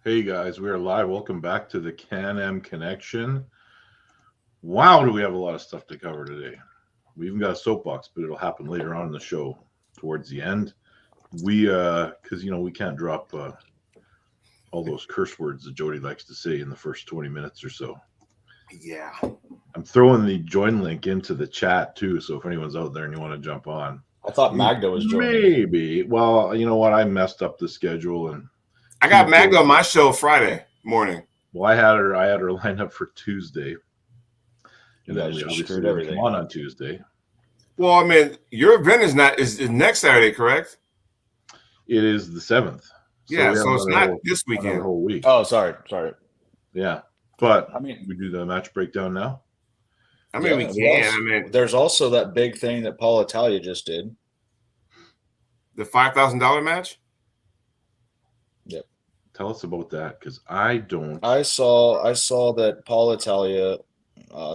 Hey guys, we are live. Welcome back to the Can-Am Connection. Wow, do we have a lot of stuff to cover today. We even got a soapbox, but it'll happen later on in the show towards the end. Because we can't drop all those curse words that Jody likes to say in the first 20 minutes or so. Yeah. I'm throwing the join link into the chat too, so if anyone's out there and you want to jump on. I thought Magda was joining. Maybe. Well, you know what? I messed up the schedule and I got Magda on my show Friday morning. Well, I had her lined up for Tuesday. And then we just obviously screwed didn't everything. come on Tuesday. Well, I mean, your event is next Saturday, correct? It is the 7th. Yeah, so it's not this weekend. Whole week. Oh, sorry. Yeah, but I mean, we do the match breakdown now. I mean, we can. There's also that big thing that Paul Italia just did. The $5,000 match? Yep. Tell us about that, because I don't. I saw that Paul Italia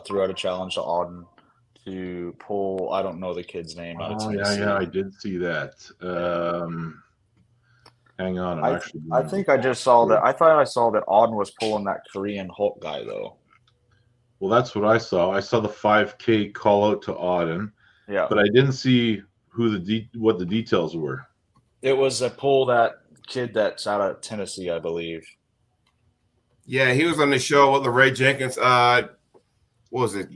threw out a challenge to Auden to pull. I don't know the kid's name. Yeah, I did see that. Hang on, I think I just saw that. I thought I saw that Auden was pulling that Korean Hulk guy though. Well, that's what I saw. I saw the 5K call out to Auden. Yeah, but I didn't see what the details were. It was a pull that kid that's out of Tennessee, I believe. Yeah, he was on the show with Ray Jenkins. What was it?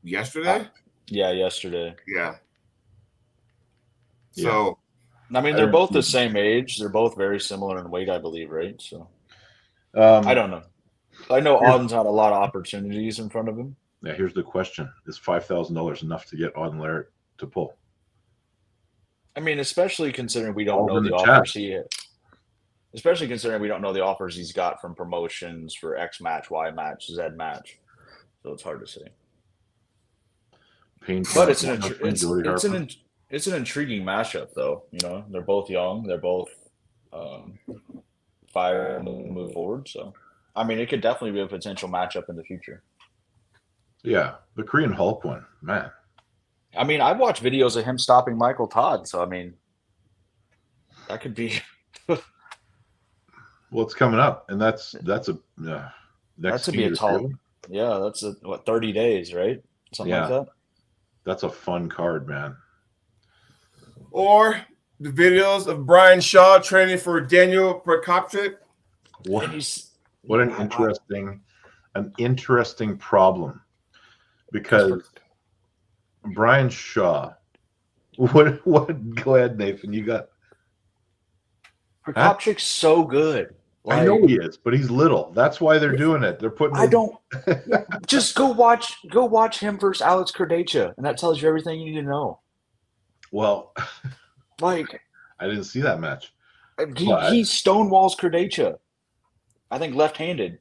Yesterday? Yeah, yesterday. Yeah. So, I mean, they're both the same age. They're both very similar in weight, I believe, right? So, I don't know. I know Auden's had a lot of opportunities in front of him. Yeah, here's the question: is $5,000 enough to get Auden Larrett to pull? I mean, especially considering we don't know the offers especially considering we don't know the offers he's got from promotions for X match, Y match, Z match. So it's hard to say. But it's an intriguing matchup, though. You know, they're both young. They're both fire and move forward. So, I mean, it could definitely be a potential matchup in the future. Yeah, the Korean Hulk one, man. I mean, I've watched videos of him stopping Michael Todd. So, I mean, that could be. Well, it's coming up, and that's a that could be a tall. Yeah, that's 30 days, right? Something like that. That's a fun card, man. Or the videos of Brian Shaw training for Daniel Prokopchik. What an interesting problem, because Brian Shaw. What? Go ahead, Nathan. You got. Prokopchik's so good. I know he is, but he's little. That's why they're doing it. They're putting. Just go watch him versus Alex Krdacha, and that tells you everything you need to know. Well, I didn't see that match. He stonewalls Krdacha. I think left-handed.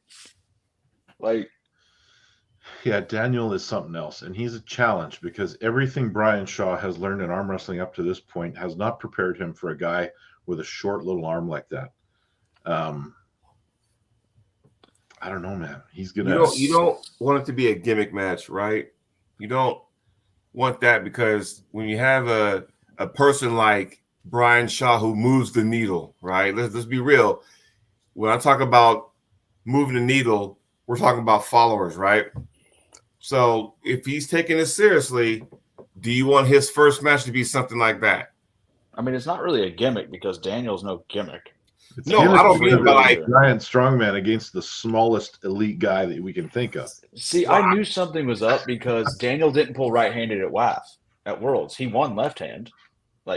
Yeah, Daniel is something else, and he's a challenge because everything Brian Shaw has learned in arm wrestling up to this point has not prepared him for a guy with a short little arm like that. I don't know, man. He's gonna. You don't want it to be a gimmick match, right? You don't want that, because when you have a person like Brian Shaw who moves the needle, right? Let's be real. When I talk about moving the needle, we're talking about followers, right? So if he's taking it seriously, do you want his first match to be something like that? I mean, it's not really a gimmick because Daniel's no gimmick. No, I don't mean like giant strongman against the smallest elite guy that we can think of. See, I knew something was up because Daniel didn't pull right-handed at WAF at Worlds. He won left hand,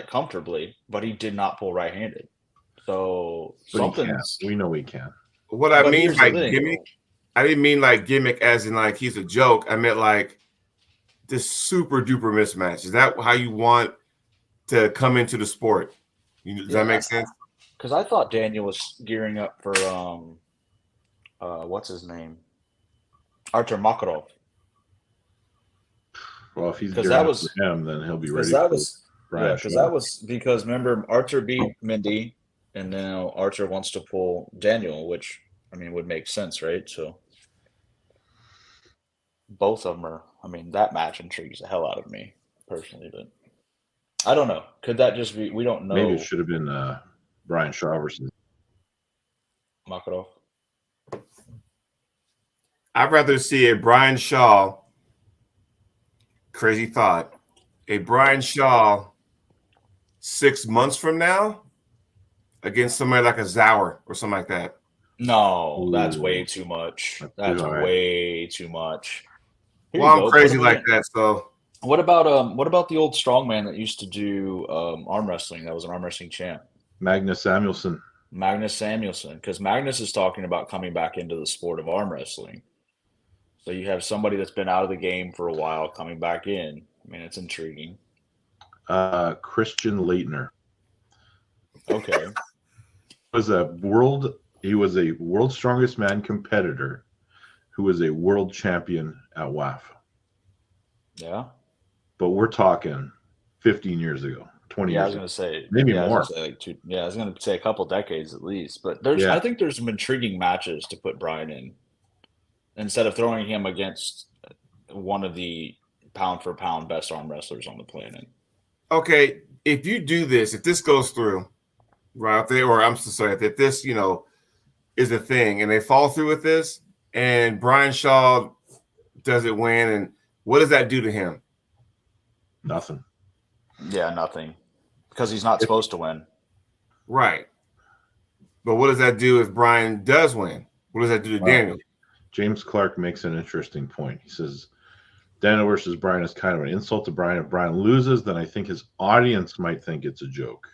comfortably, but he did not pull right-handed. So we know he can. What I mean by gimmick, I didn't mean like gimmick as in like he's a joke. I meant like this super duper mismatch. Is that how you want to come into the sport? Does that make sense? Because I thought Daniel was gearing up for what's his name, Artur Makarov. Well, if he's gearing up for him, then he'll be ready. Because remember Artur beat Mindy, and now Artur wants to pull Daniel, which I mean would make sense, right? So both of them are. I mean, that match intrigues the hell out of me personally, but I don't know. Could that just be? We don't know. Maybe it should have been Brian Shaw versus Makarov. I'd rather see a Brian Shaw. Crazy thought. A Brian Shaw 6 months from now against somebody like a Zauer or something like that. No, that's way too much. That's way too much. Well, I'm crazy like that, so. What about the old strongman that used to do arm wrestling? That was an arm wrestling champ. Magnus Samuelsson. Because Magnus is talking about coming back into the sport of arm wrestling. So you have somebody that's been out of the game for a while coming back in. I mean, it's intriguing. Christian Leitner. Okay. He was a world's strongest man competitor who was a world champion at WAF. Yeah. But we're talking 15 years ago, 20 years ago. I was going to say. Maybe more. I was going to say a couple decades at least. But I think there's some intriguing matches to put Brian in. Instead of throwing him against one of the pound-for-pound best arm wrestlers on the planet. Okay, if you do this, if this goes through, right there, or I'm so sorry, that this, is a thing, and they follow through with this, and Brian Shaw doesn't win, and what does that do to him? Nothing. Yeah, nothing. Because he's not supposed to win. Right. But what does that do if Brian does win? What does that do to Daniel? James Clark makes an interesting point. He says, Daniel versus Brian is kind of an insult to Brian. If Brian loses, then I think his audience might think it's a joke.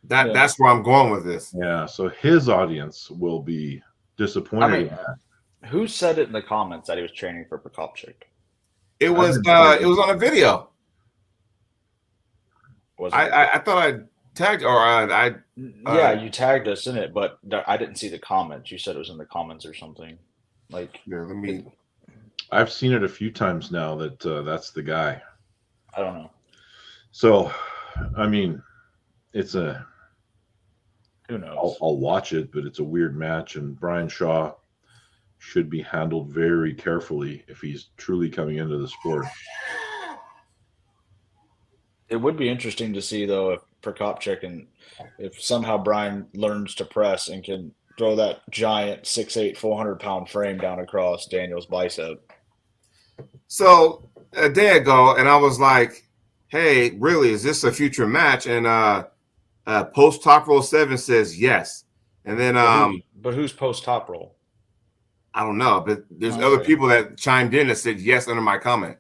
That's where I'm going with this. Yeah, so his audience will be disappointed. Who said it in the comments that he was training for Prokopchik? It was on a video. I thought I tagged you tagged us in it, but I didn't see the comments. You said it was in the comments or something. I've seen it a few times now that that's the guy. I don't know. So, I mean, it's a. Who knows? I'll watch it, but it's a weird match, and Brian Shaw should be handled very carefully if he's truly coming into the sport. It would be interesting to see, though, if Prokopchik and if somehow Brian learns to press and can throw that giant 6'8", 400-pound frame down across Daniel's bicep. So a day ago, and I was like, hey, really, is this a future match? And Post Top Roll 7 says yes. And then but who's Post Top Roll? I don't know, but there's other people that chimed in that said yes under my comment.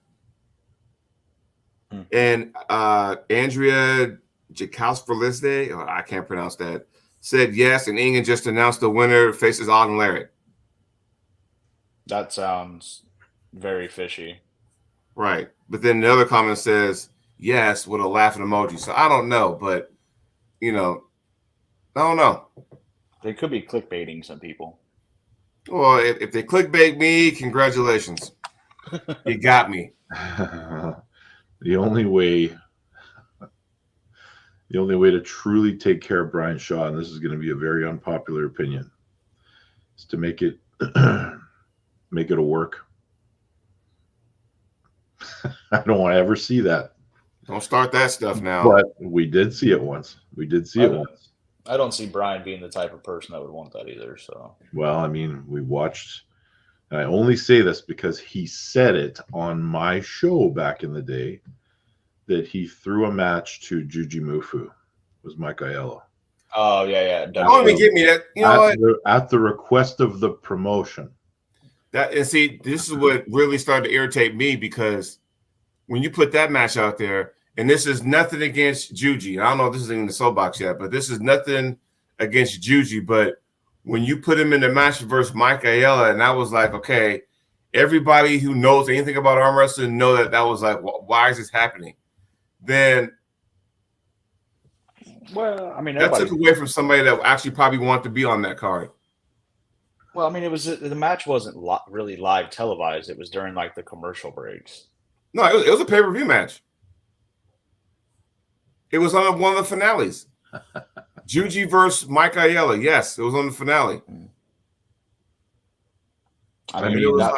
And Andrea Jakowsverlisde, I can't pronounce that, said yes, and Ingen just announced the winner faces Ogden Larrett. That sounds very fishy. Right. But then the other comment says yes with a laughing emoji. So I don't know, but, I don't know. They could be clickbaiting some people. Well, if they clickbait me, congratulations. You got me. The only way to truly take care of Brian Shaw, and this is going to be a very unpopular opinion, is to make it a work. I don't want to ever see that. Don't start that stuff now. But we did see it once. I don't see Brian being the type of person that would want that either. So. Well, I mean, we watched, and I only say this because he said it on my show back in the day, that he threw a match to Juji Mufu. It was Mike Aiello. Oh, yeah. Don't even give me that. You know what? At the request of the promotion. This is what really started to irritate me, because when you put that match out there, and this is nothing against Juji. I don't know if this is in the soapbox yet, but this is nothing against Juji. But when you put him in the match versus Mike Aiello, and I was like, okay, everybody who knows anything about arm wrestling know that was like, why is this happening? Then, well, I mean, that took away from somebody that actually probably wanted to be on that card. Well, I mean, the match wasn't really live televised. It was during like the commercial breaks. No, it was a pay-per-view match. It was on one of the finales. Juji versus Mike Aiello. Yes, it was on the finale. I mean, it was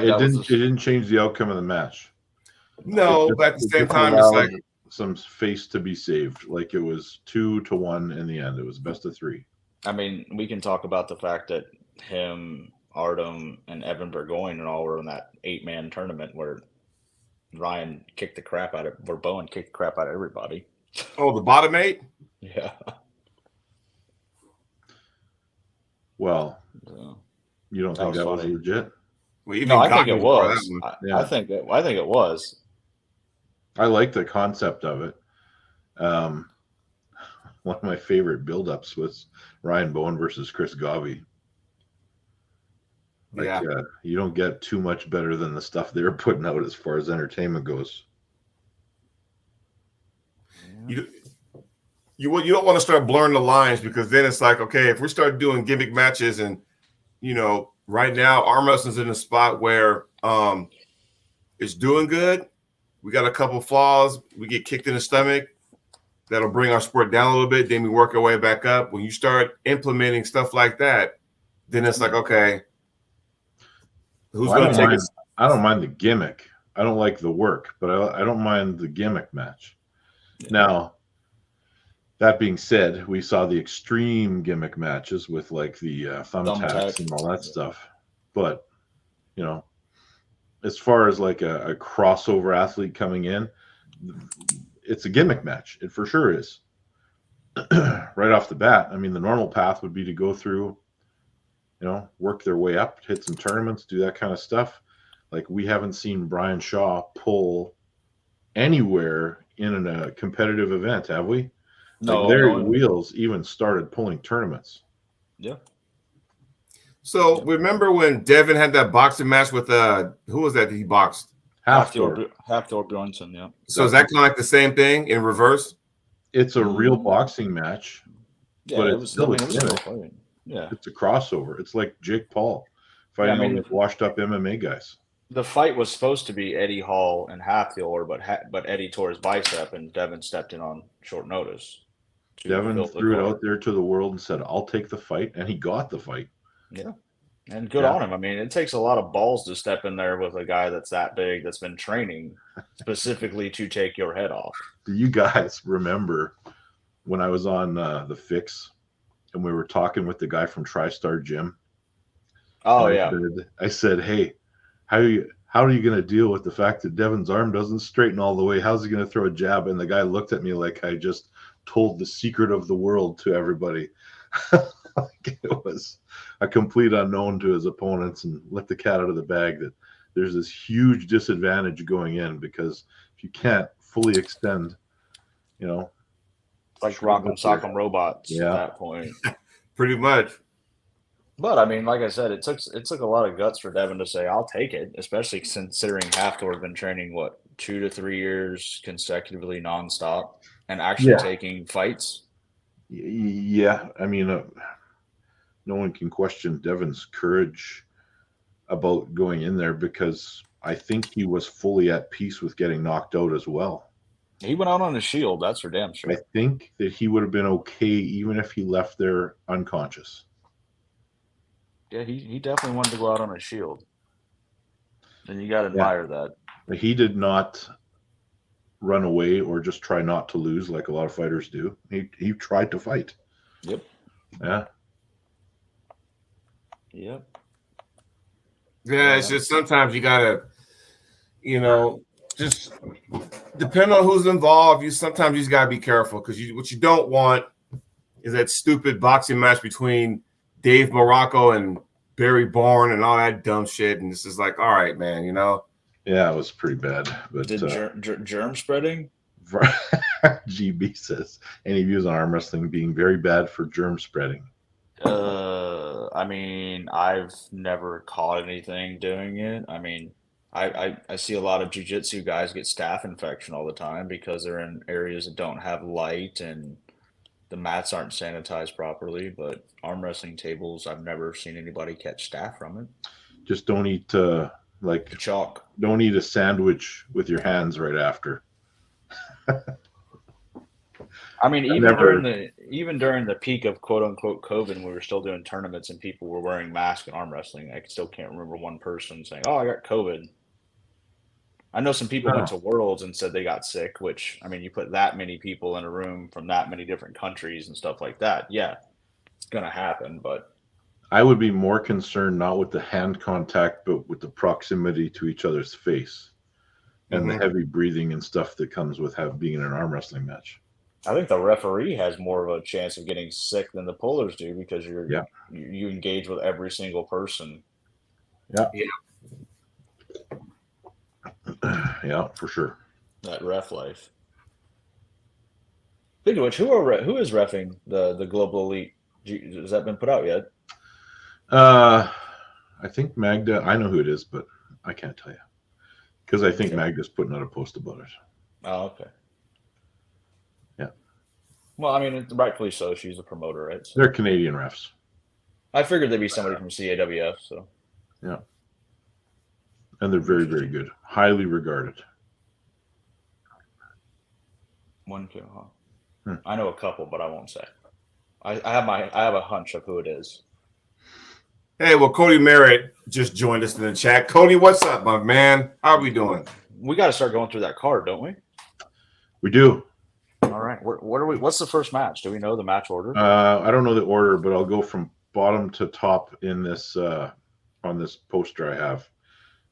it didn't change the outcome of the match. No, but at the same time, it's like some face to be saved. Like it was 2-1 in the end. It was best of 3. I mean, we can talk about the fact that him Artem, and Evan Burgoyne and all were in that 8-man tournament where Ryan kicked the crap out of, or Bowen kicked the crap out of everybody. Oh, the bottom 8? Yeah. Well, you don't think that was legit? Well, even no, I think it was. I think it was. I like the concept of it. One of my favorite build-ups was Ryan Bowen versus Chris Gavi. You don't get too much better than the stuff they're putting out as far as entertainment goes. You don't want to start blurring the lines, because then it's like, okay, if we start doing gimmick matches, and right now arm wrestling's in a spot where it's doing good. We got a couple falls. We get kicked in the stomach. That'll bring our sport down a little bit. Then we work our way back up. When you start implementing stuff like that, then it's like, okay, who's going to take it? I don't mind the gimmick. I don't like the work, but I don't mind the gimmick match. Yeah. Now, that being said, we saw the extreme gimmick matches with like the thumbtacks and all that stuff. But, as far as like a crossover athlete coming in, it's a gimmick match. It for sure is. Right off the bat. I mean, the normal path would be to go through, work their way up, hit some tournaments, do that kind of stuff. Like, we haven't seen Brian Shaw pull anywhere in a competitive event, have we? No. Like, Larry Wheels even started pulling tournaments. Yeah. So remember when Devin had that boxing match with who was that he boxed? Halfdoor Bjornsson, yeah. So is that kind of like the same thing in reverse? It's a real boxing match, but it was still a gimmick. Yeah, it's a crossover. It's like Jake Paul fighting washed up MMA guys. The fight was supposed to be Eddie Hall and Halfdoor, but Eddie tore his bicep, and Devin stepped in on short notice. Devin threw it out there to the world and said, "I'll take the fight," and he got the fight. Yeah, and good on him. I mean, it takes a lot of balls to step in there with a guy that's that big, that's been training specifically to take your head off. Do you guys remember when I was on the Fix and we were talking with the guy from TriStar Gym? Oh, yeah. I said, "Hey, how are you going to deal with the fact that Devin's arm doesn't straighten all the way? How's he going to throw a jab?" And the guy looked at me like I just told the secret of the world to everybody. Like it was a complete unknown to his opponents, and let the cat out of the bag that there's this huge disadvantage going in, because if you can't fully extend, like Rock'em Sock'em Robots at that point. Pretty much. But I mean, like I said, it took a lot of guts for Devin to say, "I'll take it," especially considering Halfdoor had been training 2 to 3 years consecutively nonstop and actually taking fights. Yeah, I mean, no one can question Devin's courage about going in there, because I think he was fully at peace with getting knocked out as well. He went out on a shield, that's for damn sure. I think that he would have been okay even if he left there unconscious. Yeah, he definitely wanted to go out on a shield. And you got to admire that. He did not run away or just try not to lose like a lot of fighters do. He tried to fight. Yep. Yeah. Yep. Yeah, it's just sometimes you gotta, just depend on who's involved. Sometimes you just gotta be careful, because what you don't want is that stupid boxing match between Dave Morocco and Barry Bourne and all that dumb shit. And this is like, all right, man, Yeah, it was pretty bad. But did germ spreading? GB says any views on arm wrestling being very bad for germ spreading. I mean, I've never caught anything doing it. I mean, I see a lot of jiu-jitsu guys get staph infection all the time because they're in areas that don't have light and the mats aren't sanitized properly. But arm wrestling tables, I've never seen anybody catch staph from it. Just don't eat chalk. Don't eat a sandwich with your hands right after. I mean, even during the peak of quote unquote COVID, when we were still doing tournaments and people were wearing masks in arm wrestling, I still can't remember one person saying, "Oh, I got COVID." I know some people went to Worlds and said they got sick, which, I mean, you put that many people in a room from that many different countries and stuff like that. Yeah, it's going to happen. But I would be more concerned not with the hand contact, but with the proximity to each other's face and the heavy breathing and stuff that comes with being in an arm wrestling match. I think the referee has more of a chance of getting sick than the pullers do because you engage with every single person. Yeah. Yeah, for sure. That ref life. Speaking of which, who is reffing the Global Elite? Has that been put out yet? I think Magda. I know who it is, but I can't tell you because I think Magda's putting out a post about it. Oh, okay. Yeah. Well, I mean, rightfully so. She's a promoter, right? So they're Canadian refs. I figured they'd be somebody from CAWF. So. Yeah. And they're very, very good. Highly regarded. One kill, huh? I know a couple, but I won't say. I have a hunch of who it is. Hey, well, Cody Merritt just joined us in the chat. Cody, what's up, my man? How are we doing? We got to start going through that card, don't we? We do. All right. What are we? What's the first match? Do we know the match order? I don't know the order, but I'll go from bottom to top in this on this poster I have.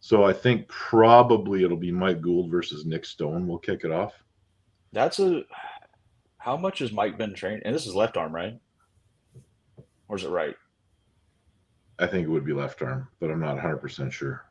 So I think probably it'll be Mike Gould versus Nick Stone. We'll kick it off. How much has Mike been trained? And this is left arm, right? Or is it right? I think it would be left arm, but I'm not 100% sure.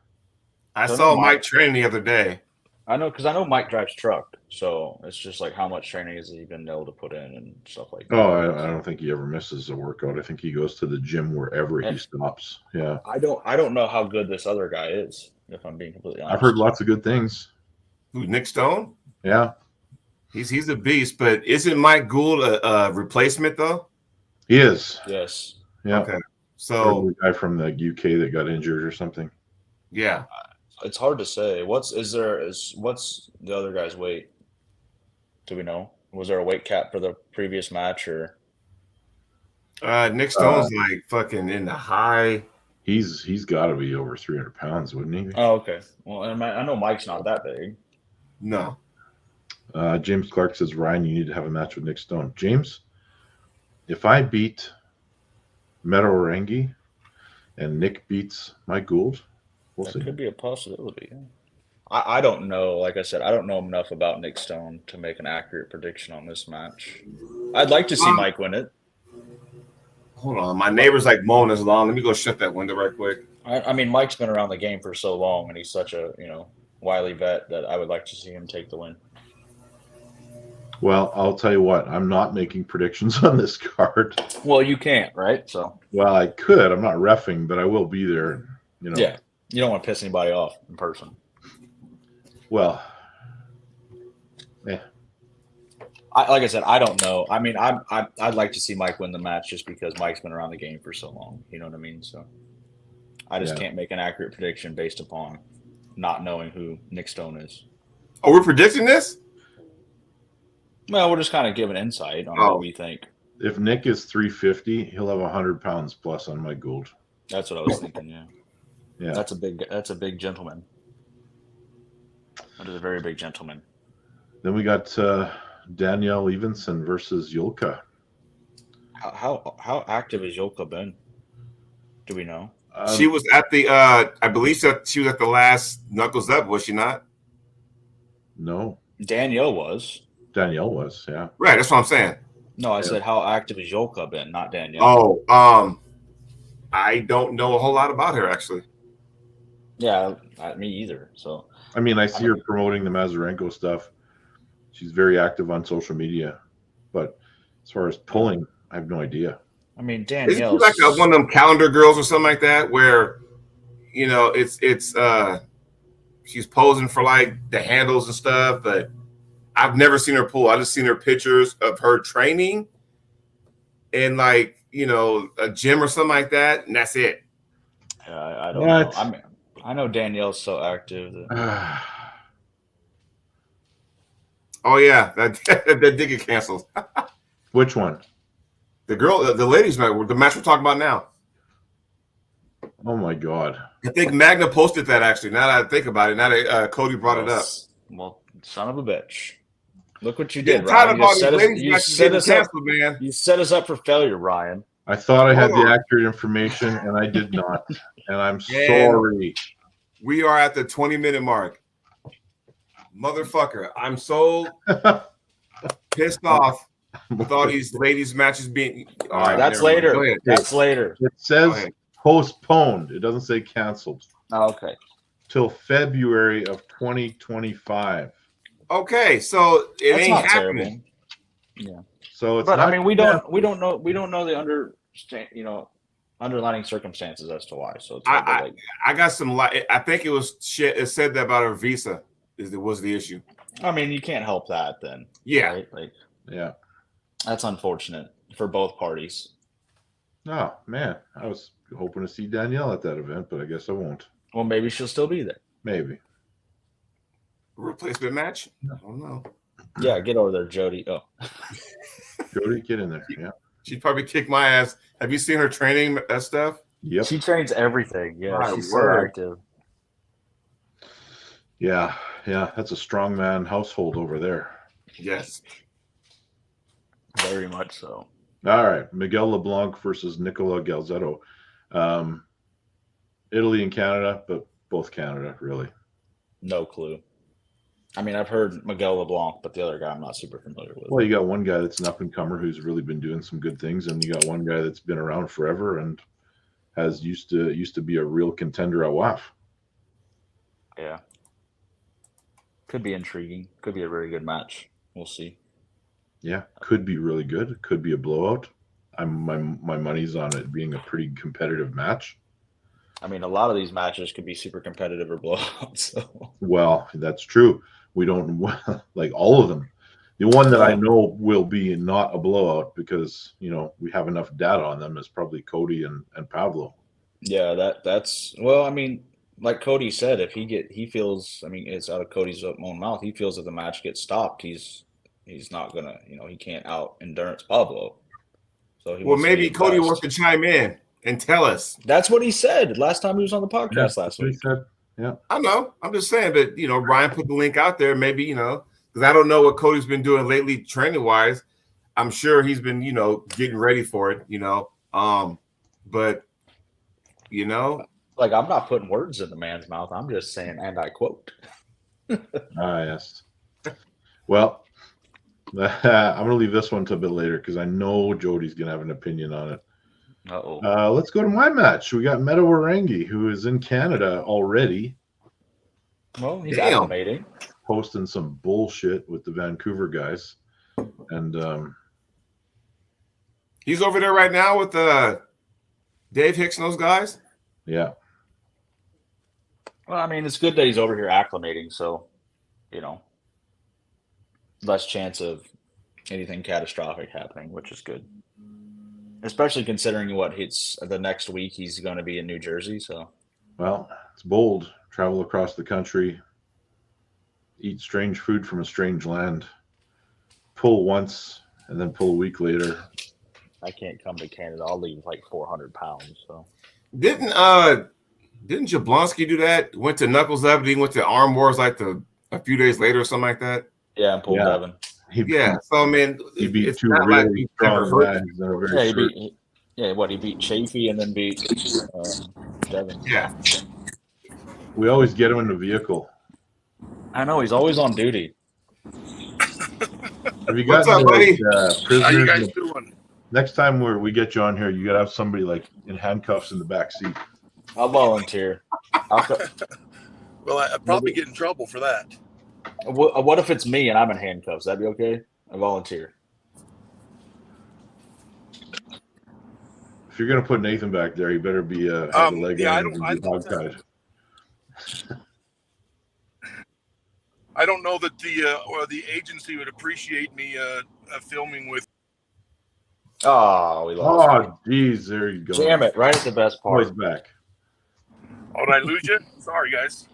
I saw Mike training the other day. I know, because I know Mike drives truck, so it's just like how much training has he been able to put in and stuff like that. Oh, I don't think he ever misses a workout. I think he goes to the gym wherever he stops. Yeah. I don't know how good this other guy is, if I'm being completely honest. I've heard lots of good things. Who, Nick Stone? Yeah. He's a beast, but isn't Mike Gould a replacement though? He is. Yes. Yeah. Okay. So the guy from the UK that got injured or something. Yeah. It's hard to say. What's the other guy's weight? Do we know? Was there a weight cap for the previous match or? Nick Stone's like fucking in the high. He's got to be over 300 pounds, wouldn't he? Oh, okay. Well, I know Mike's not that big. No. James Clark says, Ryan, you need to have a match with Nick Stone. James, if I beat Meadow Orangi and Nick beats Mike Gould, we'll see. That could be a possibility. Yeah. I don't know. Like I said, I don't know enough about Nick Stone to make an accurate prediction on this match. I'd like to see Mike win it. Hold on. My neighbor's like mowing his lawn. Let me go shut that window right quick. I mean, Mike's been around the game for so long, and he's such a wily vet that I would like to see him take the win. Well, I'll tell you what. I'm not making predictions on this card. Well, you can't, right? So. Well, I could. I'm not reffing, but I will be there. Yeah. You don't want to piss anybody off in person. Well, yeah. Like I said, I don't know. I mean, I'd like to see Mike win the match just because Mike's been around the game for so long. You know what I mean? So I just can't make an accurate prediction based upon not knowing who Nick Stone is. Oh, we're predicting this? Well, we're just kind of giving insight on what we think. If Nick is 350, he'll have 100 pounds plus on Mike Gould. That's what I was thinking. Yeah. Yeah. That's a big gentleman. That is a very big gentleman. Then we got Danielle Evenson versus Yulka. How active has Yulka been? Do we know? She was at the I believe she was at the last Knuckles Up, was she not? No. Danielle was, yeah. Right, that's what I'm saying. No, I said how active has Yulka been, not Danielle. Oh, I don't know a whole lot about her actually. Yeah, me either. So I mean, I see her promoting the Mazarenko stuff. She's very active on social media, but as far as pulling, I have no idea. I mean, Danielle, like one of them calendar girls or something like that, where it's she's posing for like the handles and stuff, but I've never seen her pull. I just seen her pictures of her training in like a gym or something like that, and that's it. Yeah, I don't know. I mean, I know Danielle's so active. Oh yeah, that did get canceled. Which one? The girl, the ladies match, the match we're talking about now. Oh my God! I think Magna posted that actually. Now that I think about it, now that Cody brought it up. Well, son of a bitch! Look what you did, Ryan. You set us up for failure, Ryan. I thought I had the accurate information, and I did not. And I'm sorry. We are at the 20-minute mark. Motherfucker, I'm so pissed off with all these ladies' matches being. All right, that's later. That's later. It says postponed. It doesn't say canceled. Oh, okay. Till February of 2025. Okay, so it that's ain't not happening. Terrible. Yeah. So it's. But I mean, we don't know the underlying circumstances as to why. So it's I got some. I think it was shit. It said that about her visa. Was the issue? I mean, you can't help that then. Yeah. Right? Yeah. That's unfortunate for both parties. Oh man, I was hoping to see Danielle at that event, but I guess I won't. Well, maybe she'll still be there. Maybe. Replacement match? I don't know. Yeah, get over there, Jody. Oh. Jody, get in there. Yeah. She'd probably kick my ass. Have you seen her training that stuff? Yep. She trains everything. Yeah, she's so active. Yeah, that's a strongman household over there. Yes. Very much so. All right, Miguel LeBlanc versus Nicola Galzetto. Italy and Canada, but both Canada, really. No clue. I mean, I've heard Miguel LeBlanc, but the other guy I'm not super familiar with. Well, you got one guy that's an up-and-comer who's really been doing some good things, and you got one guy that's been around forever and has used to be a real contender at WAF. Yeah. Could be intriguing. Could be a very good match. We'll see. Yeah, could be really good. Could be a blowout. My money's on it being a pretty competitive match. I mean, a lot of these matches could be super competitive or blowouts. So. Well, that's true. We don't like all of them. The one that I know will be not a blowout because we have enough data on them is probably Cody and Pablo. Yeah, that's well. I mean, like Cody said, if he feels, I mean, it's out of Cody's own mouth. He feels if the match gets stopped, he's not gonna, he can't out endurance Pablo. So maybe Cody wants to chime in and tell us. That's what he said last time he was on the podcast last week. Yeah, I know. I'm just saying, but Ryan put the link out there. Maybe because I don't know what Cody's been doing lately, training wise. I'm sure he's been getting ready for it. But like I'm not putting words in the man's mouth. I'm just saying, and I quote. Yes. Well, I'm going to leave this one to a bit later because I know Jody's going to have an opinion on it. Let's go to my match. We got Meadow Warangi, who is in Canada already. Well, he's acclimating. Posting some bullshit with the Vancouver guys. And he's over there right now with Dave Hicks and those guys? Yeah. Well, I mean, it's good that he's over here acclimating, so, less chance of anything catastrophic happening, which is good. Especially considering what hits the next week, he's going to be in New Jersey. So, well, it's bold. Travel across the country, eat strange food from a strange land, pull once, and then pull a week later. I can't come to Canada. I'll leave like 400 pounds. So, didn't Jablonski do that? Went to Knuckles Up, and he went to Arm Wars a few days later or something like that. Yeah, and pulled Devin. So I mean, he beat two really strong guys. He beat Chafee and then beat Devin. Yeah. We always get him in the vehicle. I know, he's always on duty. Have you got prisoners? How you guys doing? Next time we get you on here, you got to have somebody like in handcuffs in the back seat. I'll volunteer. Well, I'd probably get in trouble for that. What if it's me and I'm in handcuffs? That'd be okay? I volunteer. If you're gonna put Nathan back there, you better be have a leg hogtied. I don't know that the agency would appreciate me filming with. Oh, we lost. Oh, geez, there you go. Damn it! Right at the best part. He's back. Oh, did I lose you? Sorry, guys.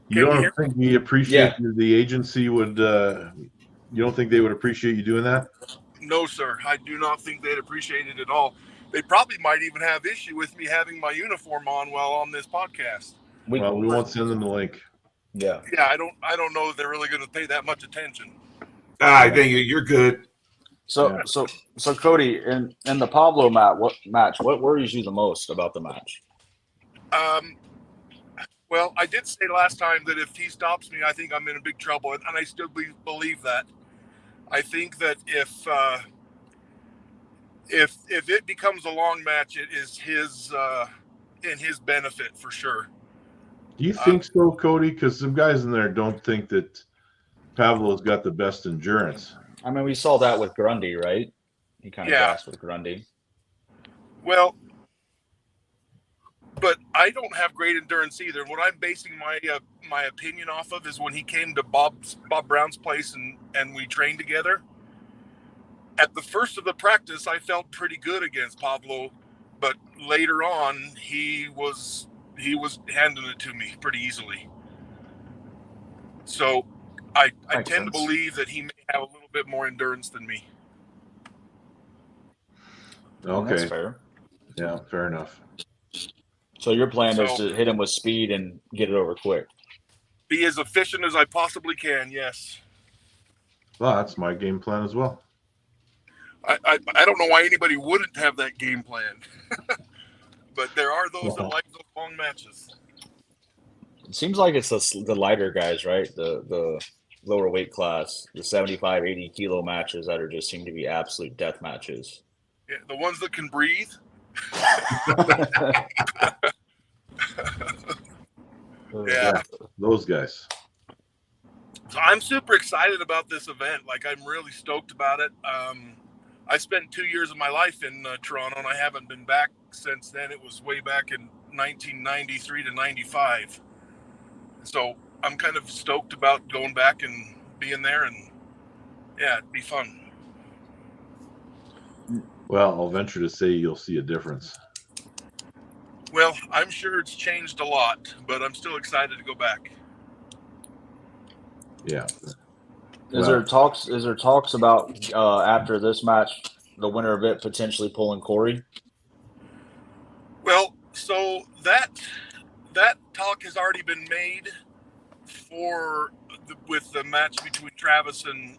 You don't think he appreciates the agency would? You don't think they would appreciate you doing that? No, sir. I do not think they'd appreciate it at all. They probably might even have issue with me having my uniform on while on this podcast. We won't send them the link. Yeah. Yeah, I don't know if they're really going to pay that much attention. I think you're good. So Cody, in the Pablo match, what worries you the most about the match? Well, I did say last time that if he stops me, I think I'm in a big trouble, and I still believe that. I think that if it becomes a long match, it is his in his benefit for sure. Do you think so, Cody? Because some guys in there don't think that Pablo's got the best endurance. I mean, we saw that with Grundy, right? He kind of gassed with Grundy. Well, but I don't have great endurance either. What I'm basing my opinion off of is when he came to Bob Brown's place and we trained together. At the first of the practice, I felt pretty good against Pablo, but later on, he was handing it to me pretty easily. So I tend to believe that he may have a little bit more endurance than me. Okay. That's fair. Yeah, fair enough. So your plan is to hit him with speed and get it over quick. Be as efficient as I possibly can, yes. Well, that's my game plan as well. I don't know why anybody wouldn't have that game plan. But there are those that like those long matches. It seems like it's the lighter guys, right? The lower weight class, the 75, 80 kilo matches that are just seem to be absolute death matches. Yeah, the ones that can breathe. Yeah, those guys. So I'm super excited about this event. Like, I'm really stoked about it. I spent 2 years of my life in Toronto, and I haven't been back since then. It was way back in 1993 to 95. So I'm kind of stoked about going back and being there, and yeah, it'd be fun. Well, I'll venture to say you'll see a difference. Well, I'm sure it's changed a lot, but I'm still excited to go back. Yeah. Is there talks about after this match, the winner of it potentially pulling Corey? Well, so that talk has already been made with the match between Travis and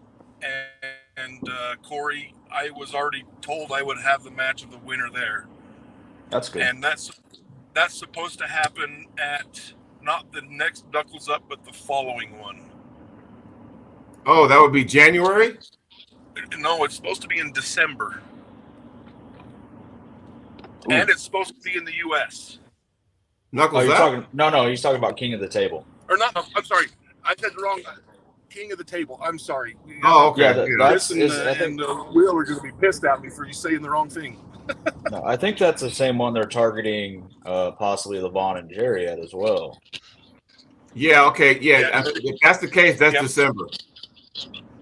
Corey. I was already told I would have the match of the winner there. That's good. And that's supposed to happen at not the next Knuckles Up, but the following one. Oh, that would be January? No, it's supposed to be in December. Ooh. And it's supposed to be in the U.S. Knuckles Up? No, he's talking about King of the Table. Or not, I'm sorry. I said the wrong King of the Table. I'm sorry. Oh, okay. Yeah, I think Will are going to be pissed at me for you saying the wrong thing. No, I think that's the same one they're targeting possibly Levon and Jerry at as well. Yeah, okay. Yeah, if that's the case, that's December.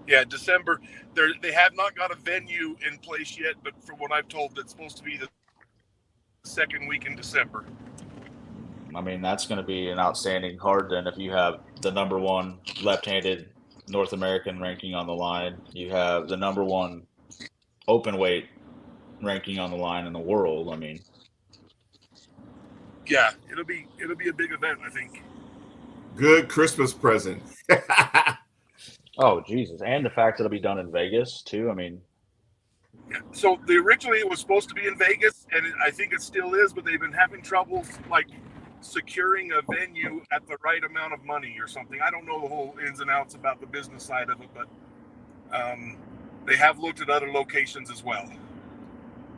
Yeah, December. They have not got a venue in place yet, but from what I've told, it's supposed to be the second week in December. I mean, that's going to be an outstanding card then if you have the number one left-handed North American ranking on the line. You have the number one open weight ranking on the line in the world. I mean, yeah, it'll be a big event, I think. Good Christmas present. Oh, Jesus. And the fact that it'll be done in Vegas, too. I mean. Yeah. So originally it was supposed to be in Vegas, and I think it still is, but they've been having trouble, like, securing a venue at the right amount of money or something. I don't know the whole ins and outs about the business side of it, but they have looked at other locations as well.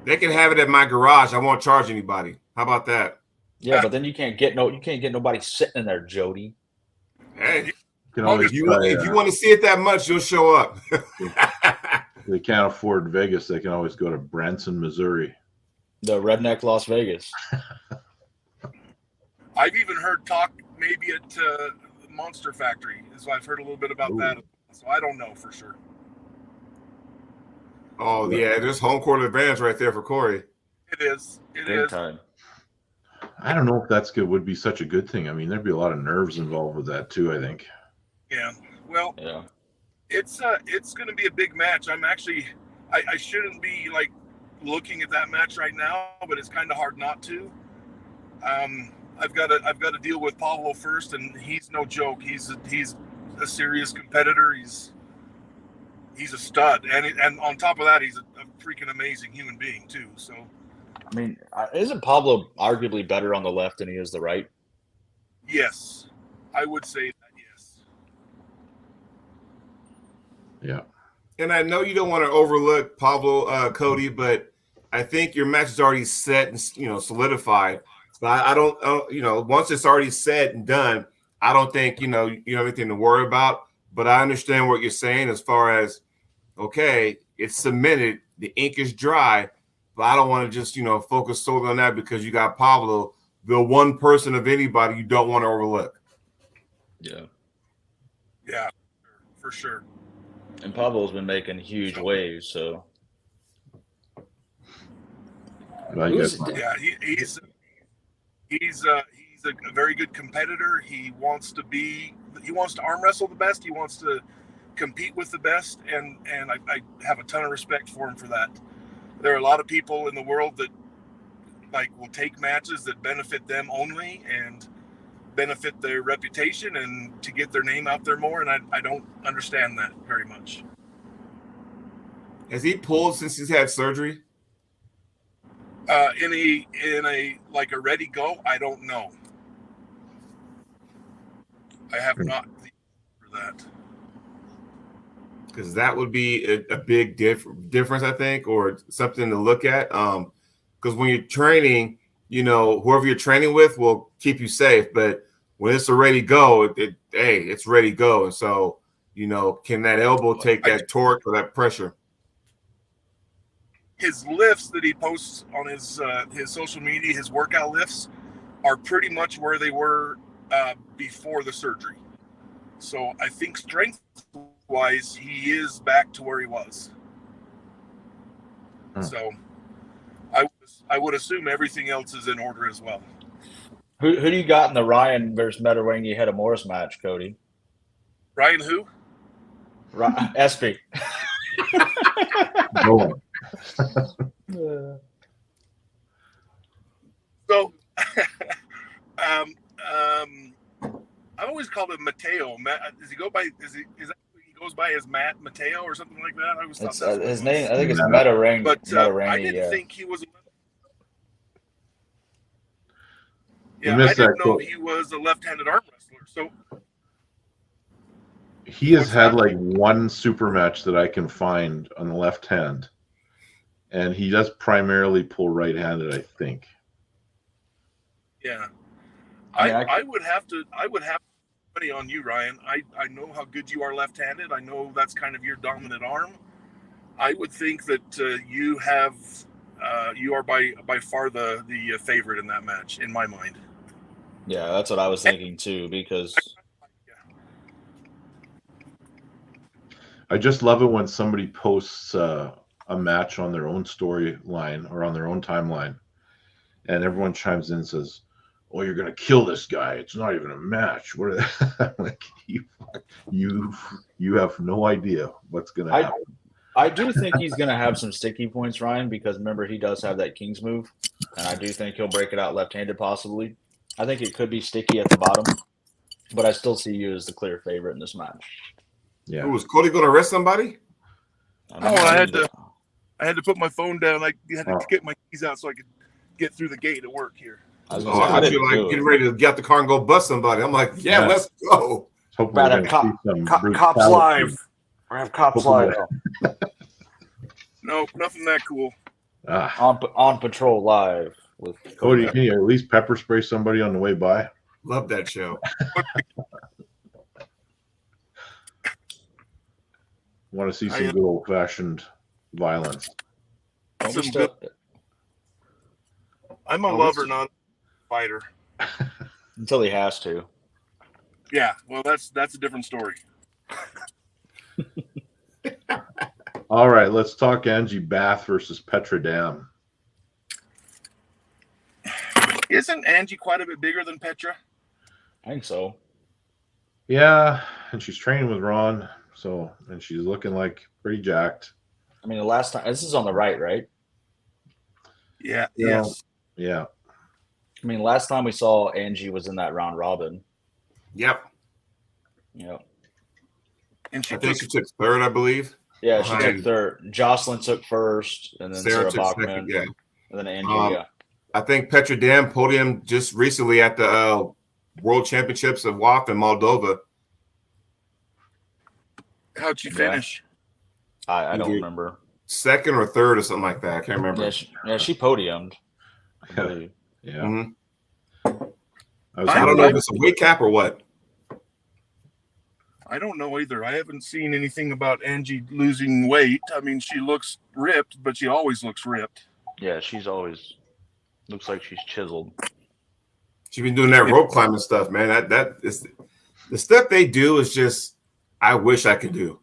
They can have it at my garage. I won't charge anybody. How about that? Yeah, but then you can't get nobody sitting in there, Jody. Hey. If you want to see it that much, you'll show up. They can't afford Vegas. They can always go to Branson, Missouri. The redneck Las Vegas. I've even heard talk maybe at Monster Factory. So I've heard a little bit about that. So I don't know for sure. Oh, yeah. There's home court advantage right there for Corey. It is. Big time. I don't know if that's good. Would be such a good thing. I mean, there'd be a lot of nerves involved with that too, I think. Yeah. Well, yeah. It's going to be a big match. I'm actually, I shouldn't be like looking at that match right now, but it's kind of hard not to. I've got to deal with Pablo first, and he's no joke. He's a serious competitor. he's a stud, and on top of that, he's a freaking amazing human being too. So, I mean, isn't Pablo arguably better on the left than he is the right? yes, I would say that. Yes. Yeah. And I know you don't want to overlook Pablo, Cody, but I think your match is already set and solidified. But I don't, once it's already set and done, I don't think you have anything to worry about. But I understand what you're saying as far as, okay, it's cemented, the ink is dry, but I don't want to just focus solely on that because you got Pablo, the one person of anybody you don't want to overlook. Yeah, for sure. And Pablo's been making huge waves, so. He's a very good competitor. He wants to arm wrestle the best. He wants to compete with the best, and I have a ton of respect for him for that. There are a lot of people in the world that will take matches that benefit them only and benefit their reputation and to get their name out there more, and I don't understand that very much. Has he pulled since he's had surgery? In a ready go, I don't know. I have not for that. Because that would be a big difference, I think, or something to look at. Because when you're training, whoever you're training with will keep you safe. But when it's a ready go, it's ready go. And so, can that elbow take that torque or that pressure? His lifts that he posts on his social media, his workout lifts, are pretty much where they were before the surgery. So I think strength-wise, he is back to where he was. So I would assume everything else is in order as well. Who do you got in the Ryan versus Metarangi Hedda Morris match, Cody? Ryan who? Espy. Go on. So, I always called him Mateo. Does he go by? Is that he goes by as Matt Mateo or something like that? I always thought that's his name. I think it's Metarangi. But Metarangi, I didn't think he was. I didn't know he was a left-handed arm wrestler. So he has had one super match that I can find on the left hand, and he does primarily pull right-handed, I think. Yeah, I would have to money on you, Ryan. I know how good you are left-handed. I know that's kind of your dominant arm. I would think that you are by far the favorite in that match, in my mind. Yeah, that's what I was thinking too, because I just love it when somebody posts a match on their own storyline or on their own timeline, and everyone chimes in and says, "Oh, you're gonna kill this guy. It's not even a match." What? I'm like, you have no idea what's gonna happen. I do think he's going to have some sticky points, Ryan, because remember, he does have that King's move, and I do think he'll break it out left-handed possibly. I think it could be sticky at the bottom, but I still see you as the clear favorite in this match. Yeah. Was Cody going to arrest somebody? I had to put my phone down. I had to get my keys out so I could get through the gate at work here. I feel like getting ready to get out the car and go bust somebody. I'm like, yeah. Let's go. Cops live. I have cops live. No, nothing that cool. On patrol live with Cody. Can you at least pepper spray somebody on the way by? Love that show. Want to see some good old fashioned violence? I'm a lover, not a fighter. Until he has to. Yeah, well, that's a different story. All right, let's talk Angie Bath versus Petra Dam. Isn't Angie quite a bit bigger than Petra? I think so. Yeah, and she's training with Ron, and she's looking pretty jacked. I mean, the last time this is on the right? Yeah. Yes. Yeah. I mean, last time we saw Angie was in that round robin. Yep. Yep. And I think she took third, I believe. Yeah, she took third. Jocelyn took first, and then Sarah took Bachman, second, yeah. And then Angie, I think Petra Dam podium just recently at the World Championships of WAF in Moldova. How'd she finish? I don't remember. Second or third or something like that. I can't remember. Yeah, she podiumed. Yeah. Mm-hmm. I don't know if it's a weight cap or what. I don't know either. I haven't seen anything about Angie losing weight. I mean, she looks ripped, but she always looks ripped. Yeah, she's always looks like she's chiseled. She's been doing that rope climbing stuff, man. That is the stuff they do is just I wish I could do.